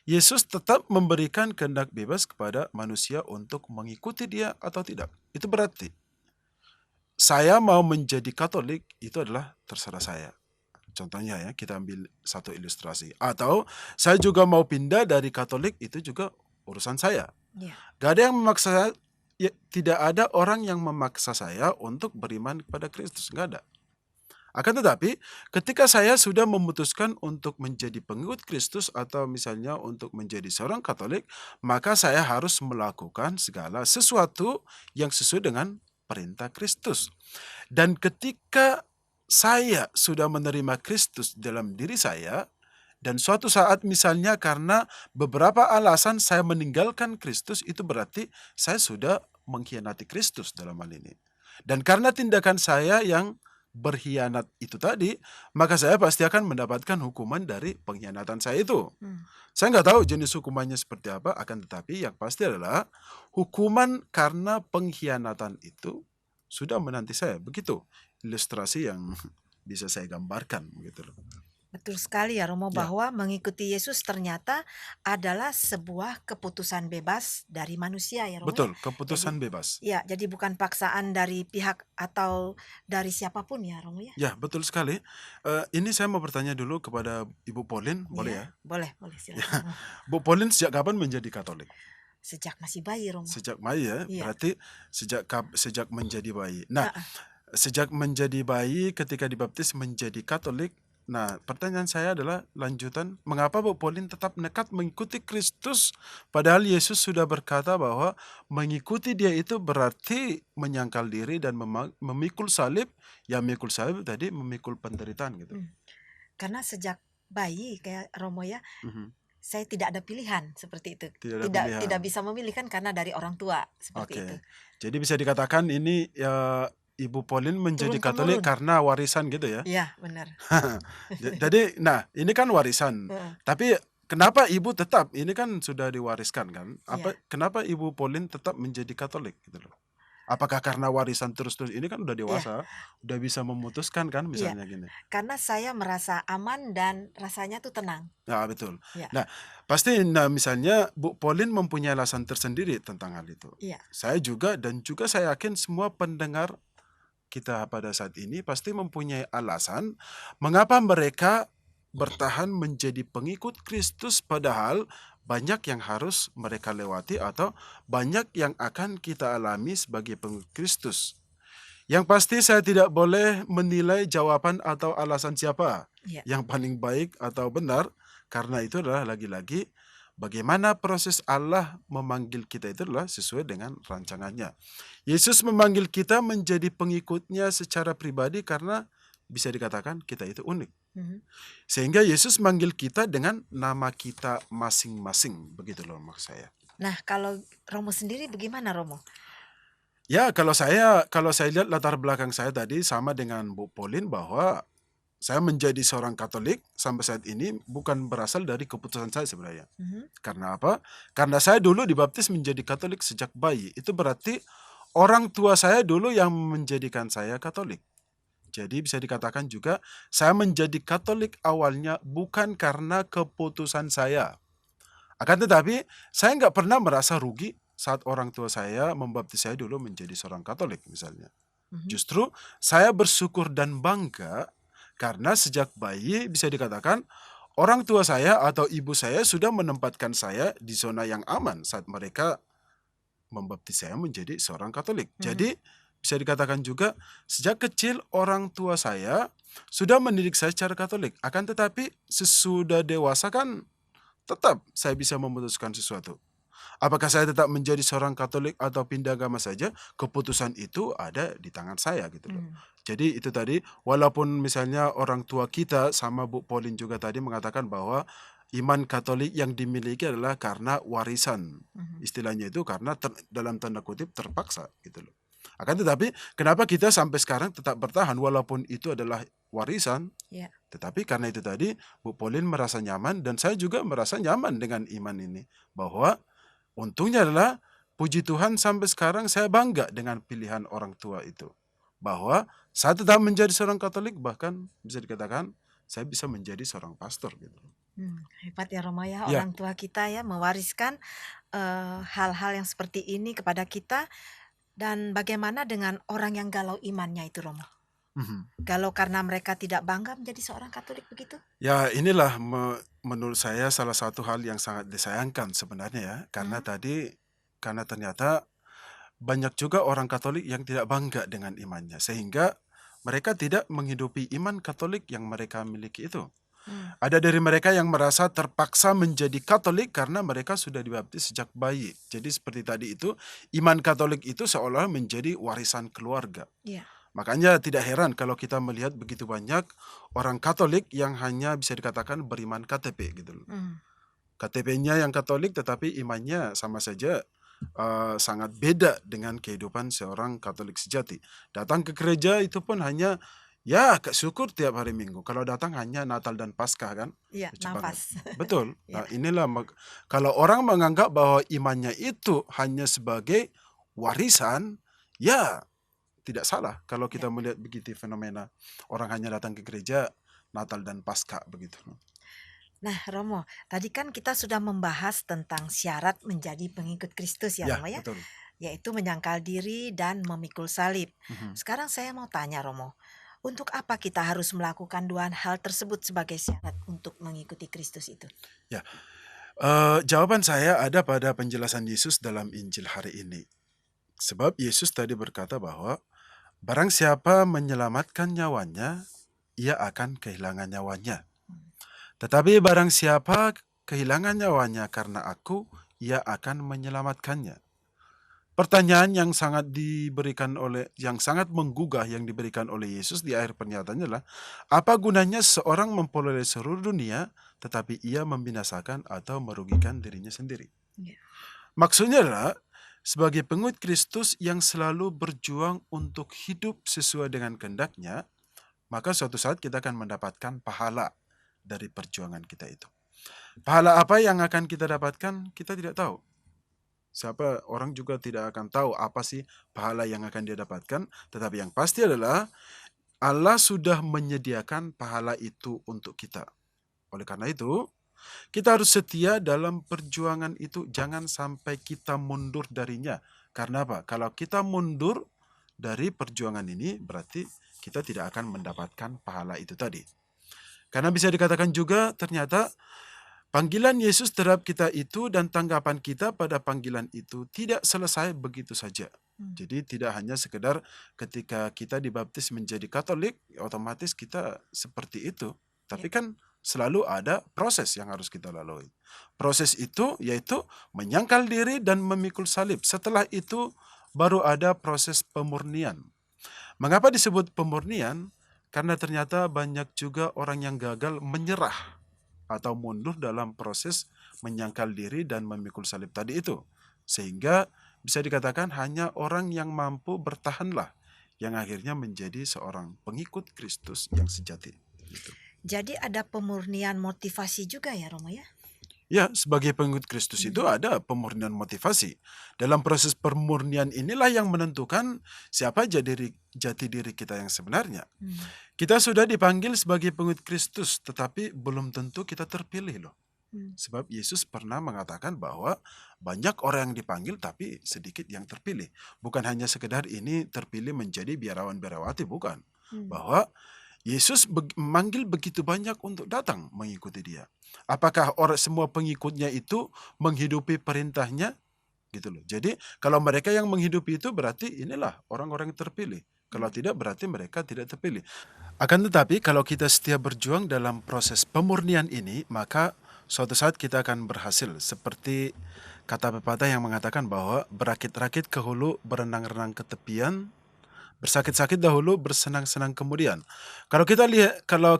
Yesus tetap memberikan kehendak bebas kepada manusia untuk mengikuti dia atau tidak. Itu berarti saya mau menjadi Katolik, itu adalah terserah saya. Contohnya ya, kita ambil satu ilustrasi. Atau saya juga mau pindah dari Katolik, itu juga urusan saya. Ya. Gak ada yang memaksa saya, ya, tidak ada orang yang memaksa saya untuk beriman kepada Kristus, gak ada. Akan tetapi, ketika saya sudah memutuskan untuk menjadi pengikut Kristus atau misalnya untuk menjadi seorang Katolik, maka saya harus melakukan segala sesuatu yang sesuai dengan perintah Kristus. Dan ketika saya sudah menerima Kristus dalam diri saya, dan suatu saat misalnya karena beberapa alasan saya meninggalkan Kristus, itu berarti saya sudah mengkhianati Kristus dalam hal ini. Dan karena tindakan saya yang berkhianat itu tadi, maka saya pasti akan mendapatkan hukuman dari pengkhianatan saya itu. Saya nggak tahu jenis hukumannya seperti apa, akan tetapi yang pasti adalah hukuman karena pengkhianatan itu sudah menanti saya. Begitu ilustrasi yang bisa saya gambarkan begitu loh. Betul sekali ya Romo, Ya. bahwa mengikuti Yesus ternyata adalah sebuah keputusan bebas dari manusia ya Romo. Betul, keputusan bebas. Ya, jadi bukan paksaan dari pihak atau dari siapapun ya Romo ya. Ya, betul sekali. Ini saya mau bertanya dulu kepada Ibu Pauline, boleh ya? Boleh silakan. Bu Pauline sejak kapan menjadi Katolik? Sejak masih bayi Romo. Sejak bayi ya, Iya. berarti sejak menjadi bayi. Nah, Ah, sejak menjadi bayi ketika dibaptis menjadi Katolik. Nah, pertanyaan saya adalah lanjutan, mengapa Bu Pauline tetap nekat mengikuti Kristus padahal Yesus sudah berkata bahwa mengikuti dia itu berarti menyangkal diri dan memikul salib. Ya, memikul salib tadi memikul penderitaan gitu. Karena sejak bayi kayak Romo ya, Mhm. saya tidak ada pilihan seperti itu. Tidak ada pilihan. Tidak bisa memilih kan karena dari orang tua seperti Oke. itu. Jadi bisa dikatakan ini ya, Ibu Pauline menjadi Turun-temurun. Katolik karena warisan gitu ya. Iya, benar. Jadi, nah ini kan warisan. Heeh. Tapi kenapa Ibu tetap? Ini kan sudah diwariskan kan? Iya. Kenapa Ibu Pauline tetap menjadi Katolik gitu loh? Apakah karena warisan terus-terus? Ini kan udah dewasa, udah bisa memutuskan kan misalnya gini. Karena saya merasa aman dan rasanya tuh tenang. Ya, betul. Ya. Nah, pasti misalnya Bu Pauline mempunyai alasan tersendiri tentang hal itu. Iya. Saya juga dan juga saya yakin semua pendengar kita pada saat ini pasti mempunyai alasan mengapa mereka bertahan menjadi pengikut Kristus padahal banyak yang harus mereka lewati atau banyak yang akan kita alami sebagai pengikut Kristus. Yang pasti saya tidak boleh menilai jawaban atau alasan siapa Iya. yang paling baik atau benar, karena itu adalah lagi-lagi bagaimana proses Allah memanggil kita itu adalah sesuai dengan rancangannya. Yesus memanggil kita menjadi pengikutnya secara pribadi karena bisa dikatakan kita itu unik. Mhm. Sehingga Yesus manggil kita dengan nama kita masing-masing. Begitu loh maksud saya. Nah, kalau Romo sendiri bagaimana Romo? Ya, kalau saya lihat latar belakang saya tadi sama dengan Bu Pauline bahwa saya menjadi seorang Katolik sampai saat ini bukan berasal dari keputusan saya sebenarnya. Mhm. Karena apa? Karena saya dulu dibaptis menjadi Katolik sejak bayi. Itu berarti orang tua saya dulu yang menjadikan saya Katolik. Jadi bisa dikatakan juga saya menjadi Katolik awalnya bukan karena keputusan saya. Akan tetapi saya nggak pernah merasa rugi saat orang tua saya membaptis saya dulu menjadi seorang Katolik misalnya. Mhm. Justru saya bersyukur dan bangga karena sejak bayi bisa dikatakan orang tua saya atau ibu saya sudah menempatkan saya di zona yang aman saat mereka membaptis saya menjadi seorang Katolik. Mhm. Jadi bisa dikatakan juga sejak kecil orang tua saya sudah mendidik saya secara Katolik. Akan tetapi sesudah dewasa kan tetap saya bisa memutuskan sesuatu. Apakah saya tetap menjadi seorang Katolik atau pindah agama saja, keputusan itu ada di tangan saya gitu loh. Mhm. Jadi itu tadi, walaupun misalnya orang tua kita sama Bu Pauline juga tadi mengatakan bahwa iman Katolik yang dimiliki adalah karena warisan. Mhm. Istilahnya itu karena dalam tanda kutip terpaksa gitu loh. Akan tetapi kenapa kita sampai sekarang tetap bertahan walaupun itu adalah warisan? Ya. Tetapi karena itu tadi Bu Pauline merasa nyaman dan saya juga merasa nyaman dengan iman ini. Bahwa untungnya adalah puji Tuhan sampai sekarang saya bangga dengan pilihan orang tua itu. bahwa saya tetap menjadi seorang Katolik, bahkan bisa dikatakan saya bisa menjadi seorang pastor gitu. Hebat ya Romo ya, Ya, orang tua kita ya mewariskan hal-hal yang seperti ini kepada kita. Dan bagaimana dengan orang yang galau imannya itu Romo? mhm. Galau karena mereka tidak bangga menjadi seorang Katolik begitu? Ya inilah menurut saya salah satu hal yang sangat disayangkan sebenarnya ya, karena Hmm, karena ternyata banyak juga orang Katolik yang tidak bangga dengan imannya, sehingga mereka tidak menghidupi iman Katolik yang mereka miliki itu. hmm, Ada dari mereka yang merasa terpaksa menjadi Katolik karena mereka sudah dibaptis sejak bayi. Jadi seperti tadi itu, iman Katolik itu seolah menjadi warisan keluarga. iya, Makanya tidak heran kalau kita melihat begitu banyak orang Katolik yang hanya bisa dikatakan beriman KTP gitu loh. hmm, KTP-nya yang Katolik tetapi imannya sama saja sangat beda dengan kehidupan seorang Katolik sejati. Datang ke gereja itu pun hanya ya syukur tiap hari Minggu. Kalau datang hanya Natal dan Paskah kan, iya, lucu banget. nafas. Betul. Ya, Nah, inilah kalau orang menganggap bahwa imannya itu hanya sebagai warisan, ya tidak salah kalau ya. kita melihat begitu fenomena orang hanya datang ke gereja Natal dan Paskah begitu. Nah Romo, tadi kan kita sudah membahas tentang syarat menjadi pengikut Kristus ya Ya, Romo ya, betul. yaitu menyangkal diri dan memikul salib. Mhm. Sekarang saya mau tanya Romo, untuk apa kita harus melakukan dua hal tersebut sebagai syarat untuk mengikuti Kristus itu? Ya, jawaban saya ada pada penjelasan Yesus dalam Injil hari ini. Sebab Yesus tadi berkata bahwa barang siapa menyelamatkan nyawanya, ia akan kehilangan nyawanya. Hmm, Tetapi barang siapa kehilangan nyawanya karena aku, ia akan menyelamatkannya. Pertanyaan yang sangat menggugah yang diberikan oleh Yesus di akhir pernyataannya adalah, apa gunanya seorang memperoleh seluruh dunia, tetapi ia membinasakan atau merugikan dirinya sendiri? ya. Maksudnya adalah, sebagai pengikut Kristus yang selalu berjuang untuk hidup sesuai dengan kehendaknya, maka suatu saat kita akan mendapatkan pahala dari perjuangan kita itu. Pahala apa yang akan kita dapatkan, kita tidak tahu. Siapa orang juga tidak akan tahu apa sih pahala yang akan dia dapatkan, tetapi yang pasti adalah Allah sudah menyediakan pahala itu untuk kita. Oleh karena itu, kita harus setia dalam perjuangan itu, jangan sampai kita mundur darinya. Karena apa? Kalau kita mundur dari perjuangan ini, berarti kita tidak akan mendapatkan pahala itu tadi. Karena bisa dikatakan juga ternyata panggilan Yesus terhadap kita itu dan tanggapan kita pada panggilan itu tidak selesai begitu saja. Jadi tidak hanya sekedar ketika kita dibaptis menjadi Katolik, otomatis kita seperti itu. Tapi kan selalu ada proses yang harus kita lalui. Proses itu yaitu menyangkal diri dan memikul salib. Setelah itu baru ada proses pemurnian. Mengapa disebut pemurnian? Karena ternyata banyak juga orang yang gagal menyerah atau mundur dalam proses menyangkal diri dan memikul salib tadi itu. Sehingga bisa dikatakan hanya orang yang mampu bertahanlah yang akhirnya menjadi seorang pengikut Kristus yang sejati. Gitu. Jadi ada pemurnian motivasi juga ya Romo ya? Ya, sebagai pengikut Kristus itu ada pemurnian motivasi. Dalam proses pemurnian inilah yang menentukan siapa jati diri kita yang sebenarnya. Hmm, Kita sudah dipanggil sebagai pengikut Kristus, tetapi belum tentu kita terpilih loh. hmm, Sebab Yesus pernah mengatakan bahwa banyak orang yang dipanggil tapi sedikit yang terpilih. Bukan hanya sekedar ini terpilih menjadi biarawan-biarawati, bukan. hmm. Bahwa Yesus memanggil begitu banyak untuk datang mengikuti dia. Apakah semua pengikutnya itu menghidupi perintahnya? Gitu loh. Jadi kalau mereka yang menghidupi itu berarti inilah orang-orang yang terpilih. Kalau tidak berarti mereka tidak terpilih. Akan tetapi kalau kita setia berjuang dalam proses pemurnian ini, maka suatu saat kita akan berhasil. Seperti kata pepatah yang mengatakan bahwa berakit-rakit ke hulu, berenang-renang ke tepian, bersakit-sakit dahulu, bersenang-senang kemudian. Kalau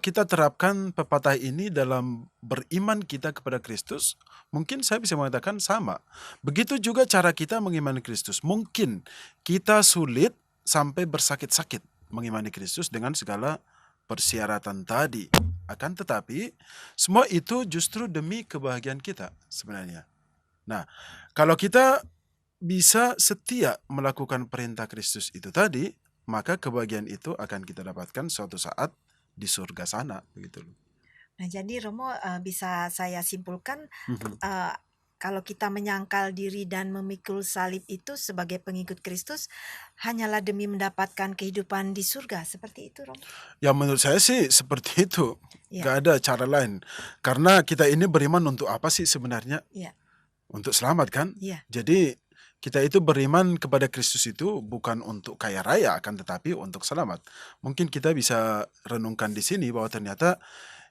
kita terapkan pepatah ini dalam beriman kita kepada Kristus, mungkin saya bisa mengatakan sama. Begitu juga cara kita mengimani Kristus. Mungkin kita sulit sampai bersakit-sakit mengimani Kristus dengan segala persyaratan tadi. Akan tetapi, semua itu justru demi kebahagiaan kita sebenarnya. Nah, kalau kita bisa setia melakukan perintah Kristus itu tadi, maka kebahagiaan itu akan kita dapatkan suatu saat di surga sana, begitu loh. Nah, jadi Romo bisa saya simpulkan Mhm. kalau kita menyangkal diri dan memikul salib itu sebagai pengikut Kristus hanyalah demi mendapatkan kehidupan di surga, seperti itu Romo? Ya menurut saya sih seperti itu, Iya, nggak ada cara lain. Karena kita ini beriman untuk apa sih sebenarnya? iya, Untuk selamat kan? iya. Jadi kita itu beriman kepada Kristus itu bukan untuk kaya raya, akan tetapi untuk selamat. Mungkin kita bisa renungkan di sini bahwa ternyata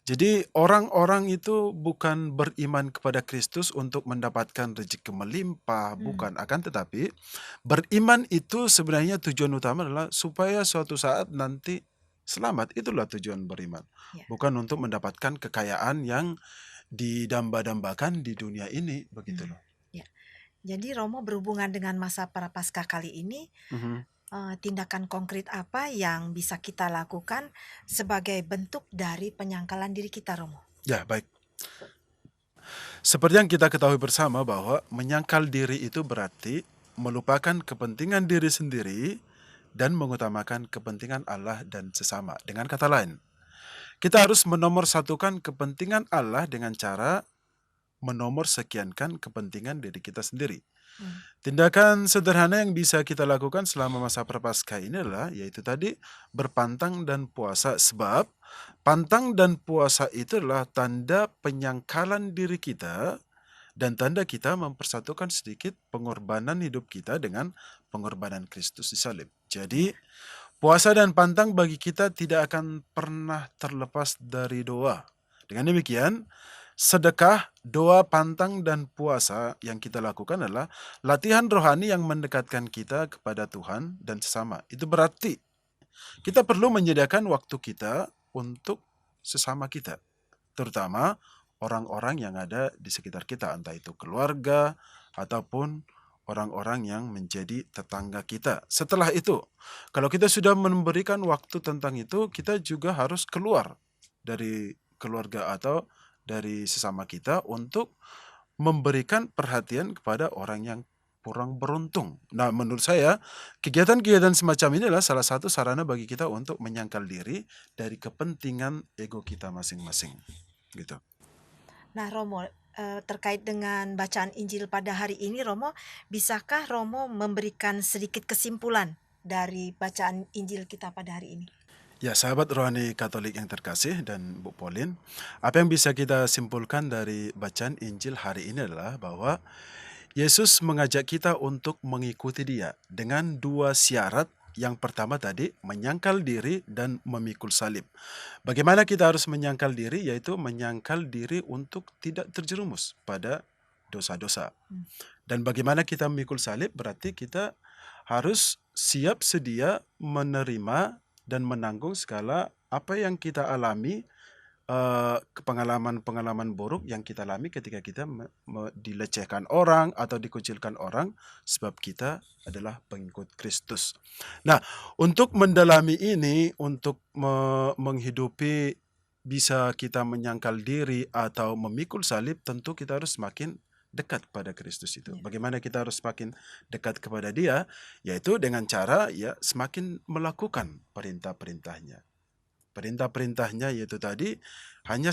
jadi orang-orang itu bukan beriman kepada Kristus untuk mendapatkan rezeki melimpah, Hmm, bukan. Akan tetapi beriman itu sebenarnya tujuan utama adalah supaya suatu saat nanti selamat. Itulah tujuan beriman. iya, Bukan untuk mendapatkan kekayaan yang didamba-dambakan di dunia ini, begitu hmm, loh. iya. Jadi Romo berhubungan dengan masa Prapaskah kali ini, Mhm. tindakan konkret apa yang bisa kita lakukan sebagai bentuk dari penyangkalan diri kita, Romo? Ya, baik. Seperti yang kita ketahui bersama bahwa menyangkal diri itu berarti melupakan kepentingan diri sendiri dan mengutamakan kepentingan Allah dan sesama. Dengan kata lain, kita harus menomorsatukan kepentingan Allah dengan cara menomorsekiankan kepentingan diri kita sendiri. Hmm, Tindakan sederhana yang bisa kita lakukan selama masa Prapaskah ini adalah yaitu tadi berpantang dan puasa, sebab pantang dan puasa itu adalah tanda penyangkalan diri kita dan tanda kita mempersatukan sedikit pengorbanan hidup kita dengan pengorbanan Kristus di salib. iya, Jadi puasa dan pantang bagi kita tidak akan pernah terlepas dari doa. Dengan demikian, sedekah, doa, pantang, dan puasa yang kita lakukan adalah latihan rohani yang mendekatkan kita kepada Tuhan dan sesama. Itu berarti kita perlu menyediakan waktu kita untuk sesama kita, terutama orang-orang yang ada di sekitar kita, entah itu keluarga ataupun orang-orang yang menjadi tetangga kita. Setelah itu, kalau kita sudah memberikan waktu tentang itu, kita juga harus keluar dari keluarga atau dari sesama kita untuk memberikan perhatian kepada orang yang kurang beruntung. Nah, menurut saya, kegiatan-kegiatan semacam ini adalah salah satu sarana bagi kita untuk menyangkal diri dari kepentingan ego kita masing-masing. Gitu. Nah, Romo, terkait dengan bacaan Injil pada hari ini, Romo, bisakah Romo memberikan sedikit kesimpulan dari bacaan Injil kita pada hari ini? Ya, sahabat rohani Katolik yang terkasih dan Bu Pauline, apa yang bisa kita simpulkan dari bacaan Injil hari ini adalah bahwa Yesus mengajak kita untuk mengikuti Dia dengan dua syarat. Yang pertama tadi, menyangkal diri dan memikul salib. Bagaimana kita harus menyangkal diri? Yaitu menyangkal diri untuk tidak terjerumus pada dosa-dosa. Hmm. Dan bagaimana kita memikul salib? Berarti kita harus siap sedia menerima dan menanggung segala apa yang kita alami, pengalaman-pengalaman buruk yang kita alami ketika kita dilecehkan orang atau dikucilkan orang sebab kita adalah pengikut Kristus. Nah, untuk mendalami ini, untuk menghidupi bisa kita menyangkal diri atau memikul salib, tentu kita harus semakin dekat kepada Kristus itu. Ya. Bagaimana kita harus semakin dekat kepada Dia? Yaitu dengan cara ya semakin melakukan perintah-perintahnya. Perintah-perintahnya yaitu tadi hanya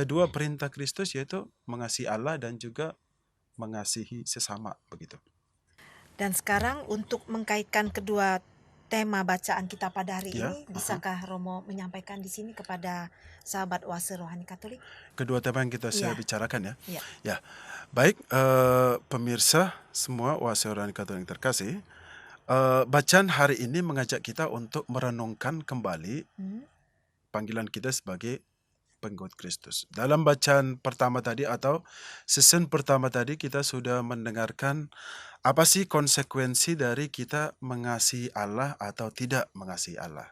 dua perintah Kristus, yaitu mengasihi Allah dan juga mengasihi sesama, begitu. Dan sekarang untuk mengkaitkan kedua tema bacaan kita pada hari Ya, ini, bisakah Romo menyampaikan di sini kepada sahabat Oase Rohani Katolik? kedua tema yang kita saya Iya. bicarakan ya. Iya. Ya, baik pemirsa semua Oase Rohani Katolik yang terkasih, bacaan hari ini mengajak kita untuk merenungkan kembali Hmm, panggilan kita sebagai pengikut Kristus. Dalam bacaan pertama tadi atau season pertama tadi kita sudah mendengarkan apa sih konsekuensi dari kita mengasihi Allah atau tidak mengasihi Allah.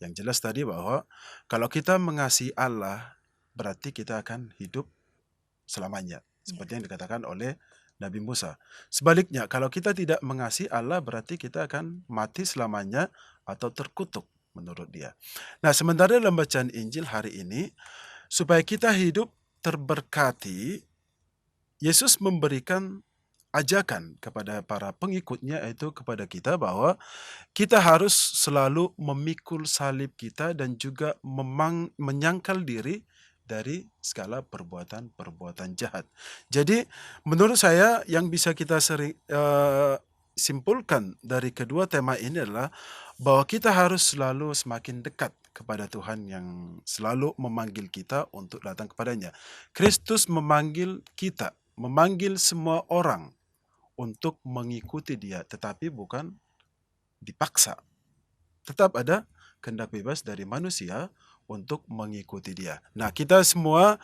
Yang jelas tadi bahwa kalau kita mengasihi Allah berarti kita akan hidup selamanya. Seperti yang dikatakan oleh Nabi Musa. Sebaliknya, kalau kita tidak mengasihi Allah berarti kita akan mati selamanya atau terkutuk menurut dia. Nah, sementara dalam bacaan Injil hari ini, supaya kita hidup terberkati, Yesus memberikan ajakan kepada para pengikutnya, yaitu kepada kita, bahwa kita harus selalu memikul salib kita dan juga menyangkal diri dari segala perbuatan-perbuatan jahat. Jadi menurut saya yang bisa kita simpulkan dari kedua tema ini adalah bahwa kita harus selalu semakin dekat kepada Tuhan yang selalu memanggil kita untuk datang kepadanya. Kristus memanggil kita, memanggil semua orang untuk mengikuti Dia, tetapi bukan dipaksa. Tetap ada kehendak bebas dari manusia untuk mengikuti Dia. Nah, kita semua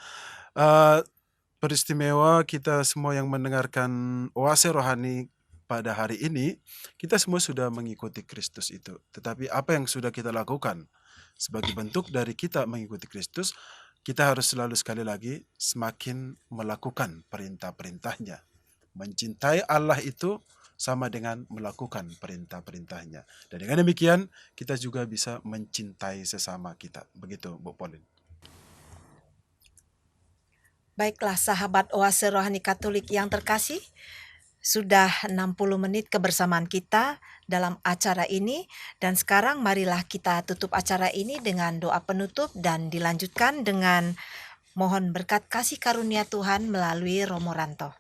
peristimewa, kita semua yang mendengarkan oase rohani pada hari ini, kita semua sudah mengikuti Kristus itu. Tetapi apa yang sudah kita lakukan sebagai bentuk dari kita mengikuti Kristus, kita harus selalu sekali lagi semakin melakukan perintah-perintahnya. Mencintai Allah itu sama dengan melakukan perintah-perintahnya. Dan dengan demikian, kita juga bisa mencintai sesama kita. Begitu, Bu Pauline. Baiklah sahabat Oase Rohani Katolik yang terkasih, sudah 60 menit kebersamaan kita dalam acara ini, dan sekarang marilah kita tutup acara ini dengan doa penutup dan dilanjutkan dengan mohon berkat kasih karunia Tuhan melalui Romo Ranto.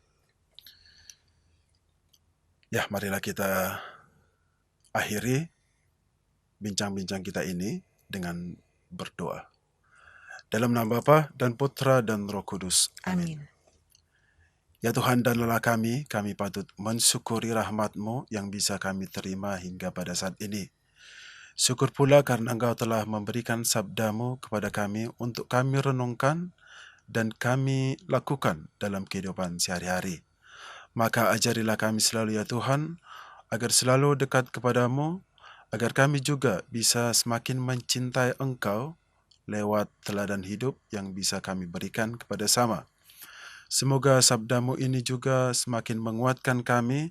Ya, marilah kita akhiri bincang-bincang kita ini dengan berdoa. Dalam nama Bapa dan Putra dan Roh Kudus. Amin. Ya Tuhan dan Allah kami patut mensyukuri rahmat-Mu yang bisa kami terima hingga pada saat ini. Syukur pula karena Engkau telah memberikan sabda-Mu kepada kami untuk kami renungkan dan kami lakukan dalam kehidupan sehari-hari. Maka ajarilah kami selalu ya Tuhan, agar selalu dekat kepadamu, agar kami juga bisa semakin mencintai Engkau lewat teladan hidup yang bisa kami berikan kepada sama. Semoga sabda-Mu ini juga semakin menguatkan kami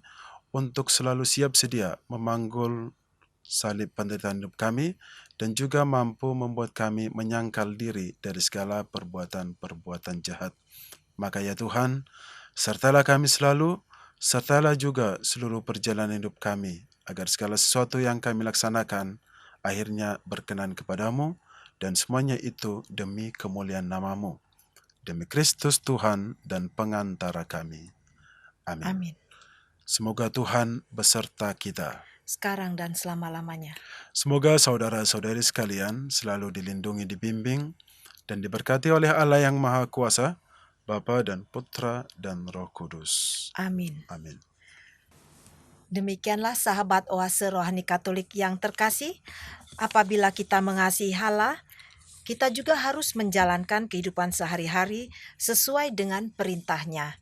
untuk selalu siap sedia memanggul salib penderitaan hidup kami dan juga mampu membuat kami menyangkal diri dari segala perbuatan-perbuatan jahat. Maka ya Tuhan, sertalah kami selalu, sertalah juga seluruh perjalanan hidup kami, agar segala sesuatu yang kami laksanakan akhirnya berkenan kepadamu, dan semuanya itu demi kemuliaan nama-Mu. Demi Kristus Tuhan dan pengantara kami. Amin. Amin. Semoga Tuhan beserta kita. Sekarang dan selama-lamanya. Semoga saudara-saudari sekalian selalu dilindungi, dibimbing, dan diberkati oleh Allah yang Maha Kuasa, Bapa dan Putra dan Roh Kudus. Amin. Amin. Demikianlah sahabat Oase Rohani Katolik yang terkasih, apabila kita mengasihi Allah, kita juga harus menjalankan kehidupan sehari-hari sesuai dengan perintahnya.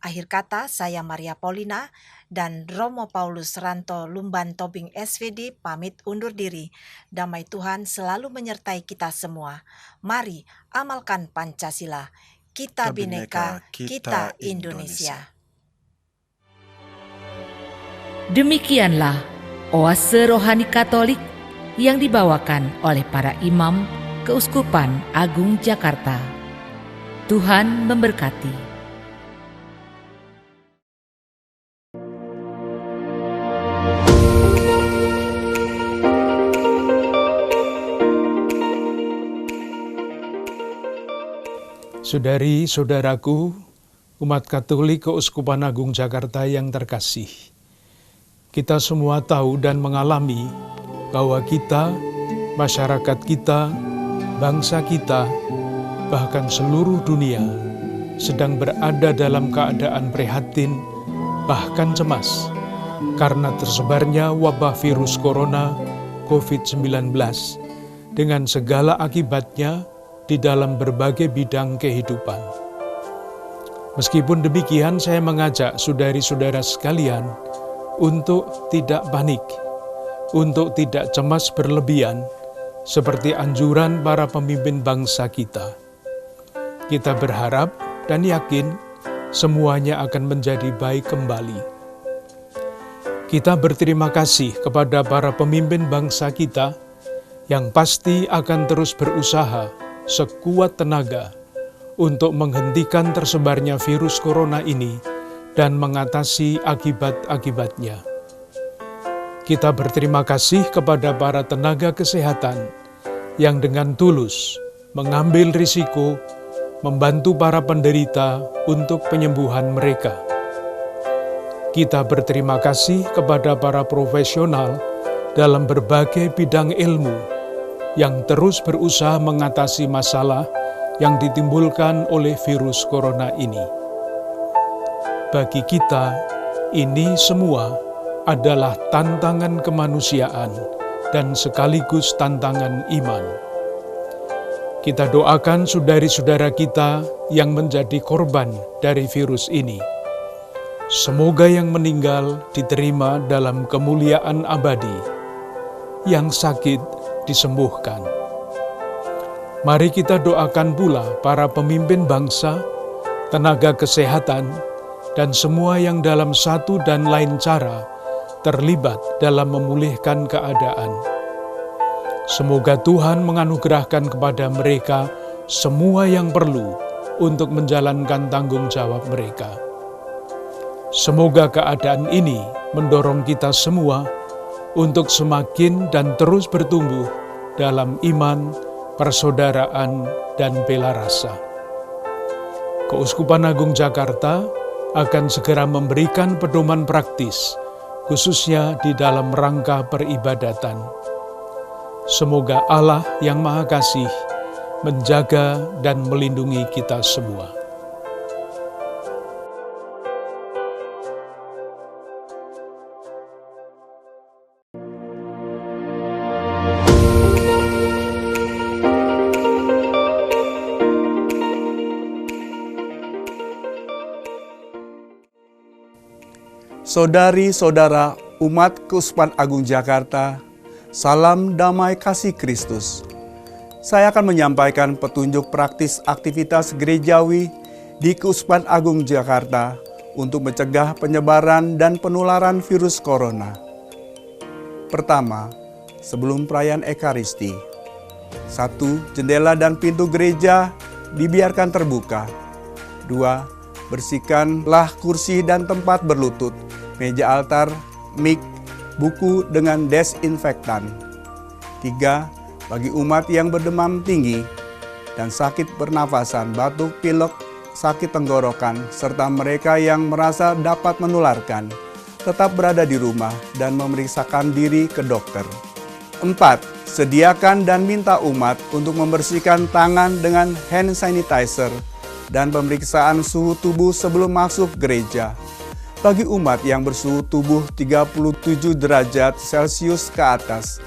Akhir kata, saya Maria Paulina dan Romo Paulus Ranto Lumban Tobing SVD pamit undur diri. Damai Tuhan selalu menyertai kita semua. Mari amalkan Pancasila. Kita Bhinneka, kita Indonesia. Demikianlah Oase Rohani Katolik yang dibawakan oleh para imam Keuskupan Agung Jakarta. Tuhan memberkati. Saudari-saudaraku, umat Katolik Keuskupan Agung Jakarta yang terkasih, kita semua tahu dan mengalami bahwa kita, masyarakat kita, bangsa kita, bahkan seluruh dunia sedang berada dalam keadaan prihatin, bahkan cemas, karena tersebarnya wabah virus corona COVID-19 dengan segala akibatnya di dalam berbagai bidang kehidupan. Meskipun demikian, saya mengajak saudari-saudara sekalian untuk tidak panik, untuk tidak cemas berlebihan, seperti anjuran para pemimpin bangsa kita. Kita berharap dan yakin semuanya akan menjadi baik kembali. Kita berterima kasih kepada para pemimpin bangsa kita yang pasti akan terus berusaha sekuat tenaga untuk menghentikan tersebarnya virus corona ini dan mengatasi akibat-akibatnya. Kita berterima kasih kepada para tenaga kesehatan yang dengan tulus mengambil risiko membantu para penderita untuk penyembuhan mereka. Kita berterima kasih kepada para profesional dalam berbagai bidang ilmu yang terus berusaha mengatasi masalah yang ditimbulkan oleh virus corona ini. Bagi kita, ini semua adalah tantangan kemanusiaan dan sekaligus tantangan iman. Kita doakan saudari-saudara kita yang menjadi korban dari virus ini. Semoga yang meninggal diterima dalam kemuliaan abadi, yang sakit disembuhkan. Mari kita doakan pula para pemimpin bangsa, tenaga kesehatan, dan semua yang dalam satu dan lain cara terlibat dalam memulihkan keadaan. Semoga Tuhan menganugerahkan kepada mereka semua yang perlu untuk menjalankan tanggung jawab mereka. Semoga keadaan ini mendorong kita semua untuk semakin dan terus bertumbuh dalam iman, persaudaraan, dan bela rasa. Keuskupan Agung Jakarta akan segera memberikan pedoman praktis, khususnya di dalam rangka peribadatan. Semoga Allah yang Maha Kasih menjaga dan melindungi kita semua. Saudari-saudara umat Keuskupan Agung Jakarta, salam damai kasih Kristus. Saya akan menyampaikan petunjuk praktis aktivitas gerejawi di Keuskupan Agung Jakarta untuk mencegah penyebaran dan penularan virus corona. Pertama, sebelum perayaan Ekaristi. 1. Jendela dan pintu gereja dibiarkan terbuka. 2. Bersihkanlah kursi dan tempat berlutut, meja altar, mik, buku dengan desinfektan. 3. Bagi umat yang berdemam tinggi dan sakit pernafasan, batuk, pilek, sakit tenggorokan, serta mereka yang merasa dapat menularkan, tetap berada di rumah dan memeriksakan diri ke dokter. 4. Sediakan dan minta umat untuk membersihkan tangan dengan hand sanitizer dan pemeriksaan suhu tubuh sebelum masuk gereja. Bagi umat yang bersuhu tubuh 37 derajat Celcius ke atas,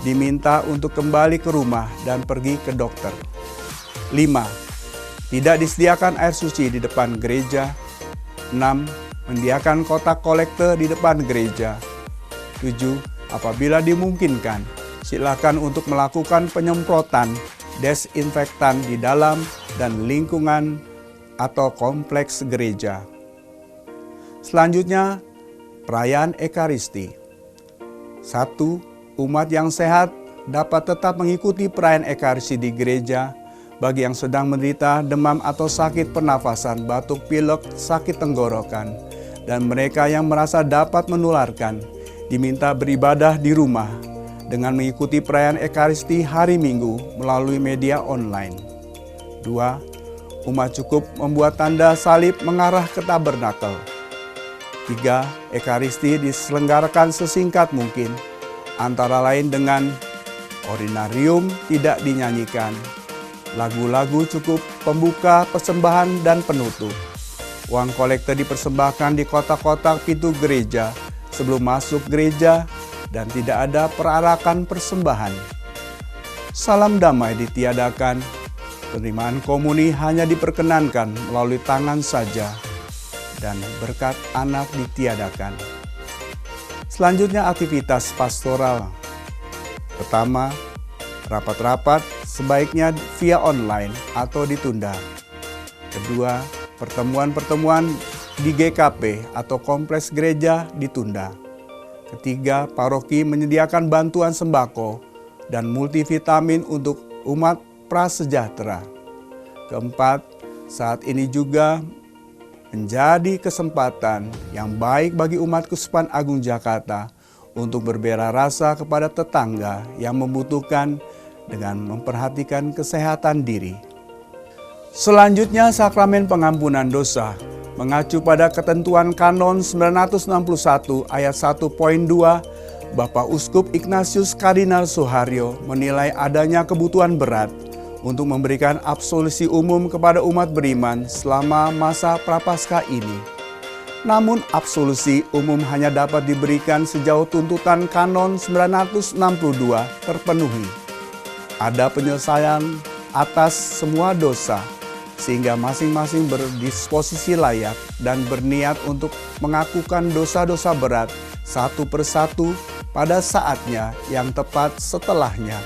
diminta untuk kembali ke rumah dan pergi ke dokter. 5. Tidak disediakan air suci di depan gereja. 6. Menyediakan kotak kolekte di depan gereja. 7. Apabila dimungkinkan, silakan untuk melakukan penyemprotan desinfektan di dalam dan lingkungan atau kompleks gereja. Selanjutnya, perayaan Ekaristi. 1. Umat yang sehat dapat tetap mengikuti perayaan Ekaristi di gereja. Bagi yang sedang menderita demam atau sakit pernafasan, batuk, pilek, sakit tenggorokan, dan mereka yang merasa dapat menularkan, diminta beribadah di rumah dengan mengikuti perayaan Ekaristi hari Minggu melalui media online. 2. Umat cukup membuat tanda salib mengarah ke tabernakel. 3. Ekaristi diselenggarakan sesingkat mungkin, antara lain dengan Ordinarium tidak dinyanyikan, lagu-lagu cukup pembuka, persembahan, dan penutup. Uang kolekte dipersembahkan di kotak-kotak pintu gereja sebelum masuk gereja dan tidak ada perarakan persembahan. Salam damai ditiadakan, penerimaan komuni hanya diperkenankan melalui tangan saja, dan berkat anak ditiadakan. Selanjutnya aktivitas pastoral. Pertama, rapat-rapat sebaiknya via online atau ditunda. Kedua, pertemuan-pertemuan di GKP atau kompleks gereja ditunda. Ketiga, paroki menyediakan bantuan sembako dan multivitamin untuk umat prasejahtera. Keempat, saat ini juga menjadi kesempatan yang baik bagi umat Keuskupan Agung Jakarta untuk berbela rasa kepada tetangga yang membutuhkan dengan memperhatikan kesehatan diri. Selanjutnya, sakramen pengampunan dosa. Mengacu pada ketentuan Kanon 961 ayat 1.2, Bapak Uskup Ignatius Kardinal Suharyo menilai adanya kebutuhan berat untuk memberikan absolusi umum kepada umat beriman selama masa Prapaskah ini. Namun absolusi umum hanya dapat diberikan sejauh tuntutan Kanon 962 terpenuhi. Ada penyelesaian atas semua dosa, sehingga masing-masing berdisposisi layak dan berniat untuk mengakukan dosa-dosa berat satu persatu pada saatnya yang tepat setelahnya.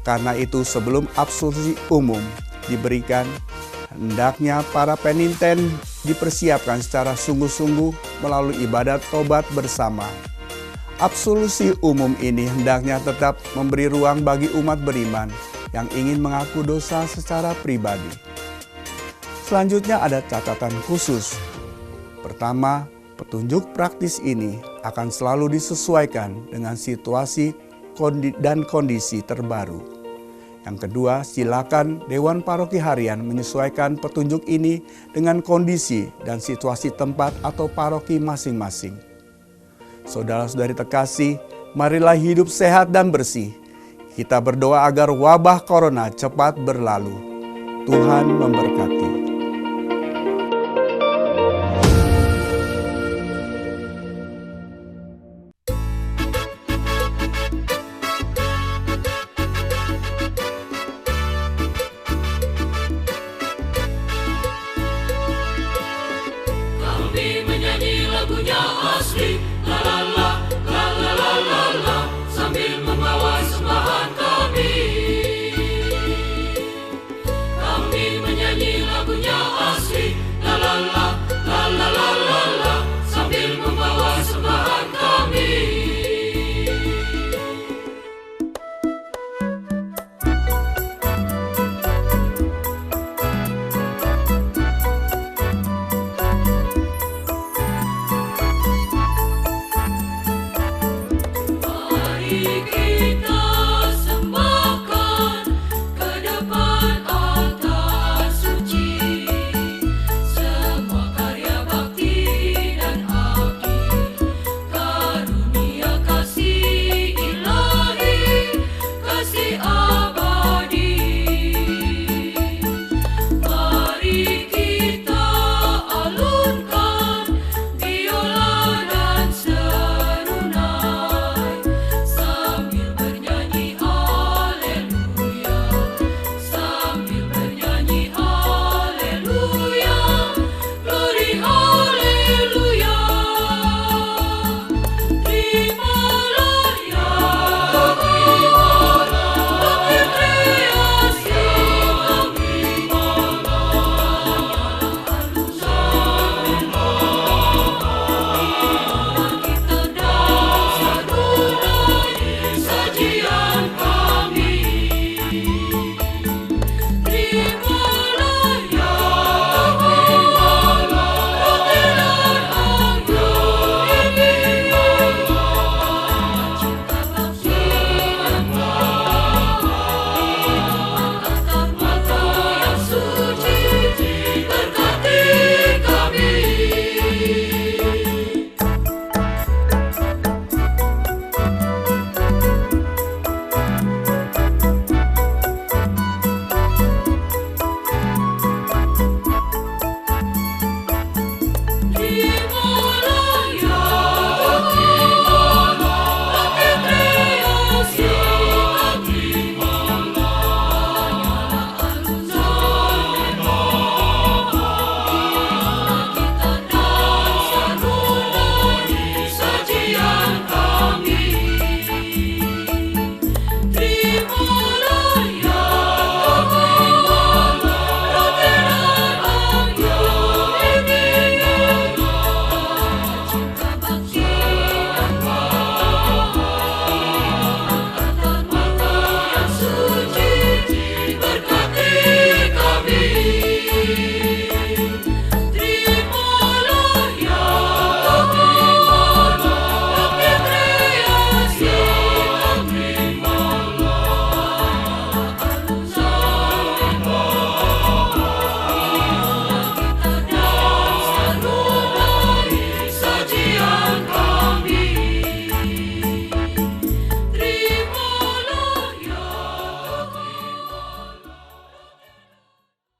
Karena itu sebelum absolusi umum diberikan, hendaknya para peniten dipersiapkan secara sungguh-sungguh melalui ibadat tobat bersama. Absolusi umum ini hendaknya tetap memberi ruang bagi umat beriman yang ingin mengaku dosa secara pribadi. Selanjutnya ada catatan khusus. Pertama, petunjuk praktis ini akan selalu disesuaikan dengan situasi dan kondisi terbaru. Yang kedua, silakan Dewan Paroki Harian menyesuaikan petunjuk ini dengan kondisi dan situasi tempat atau paroki masing-masing. Saudara-saudari terkasih, marilah hidup sehat dan bersih. Kita berdoa agar wabah corona cepat berlalu. Tuhan memberkati.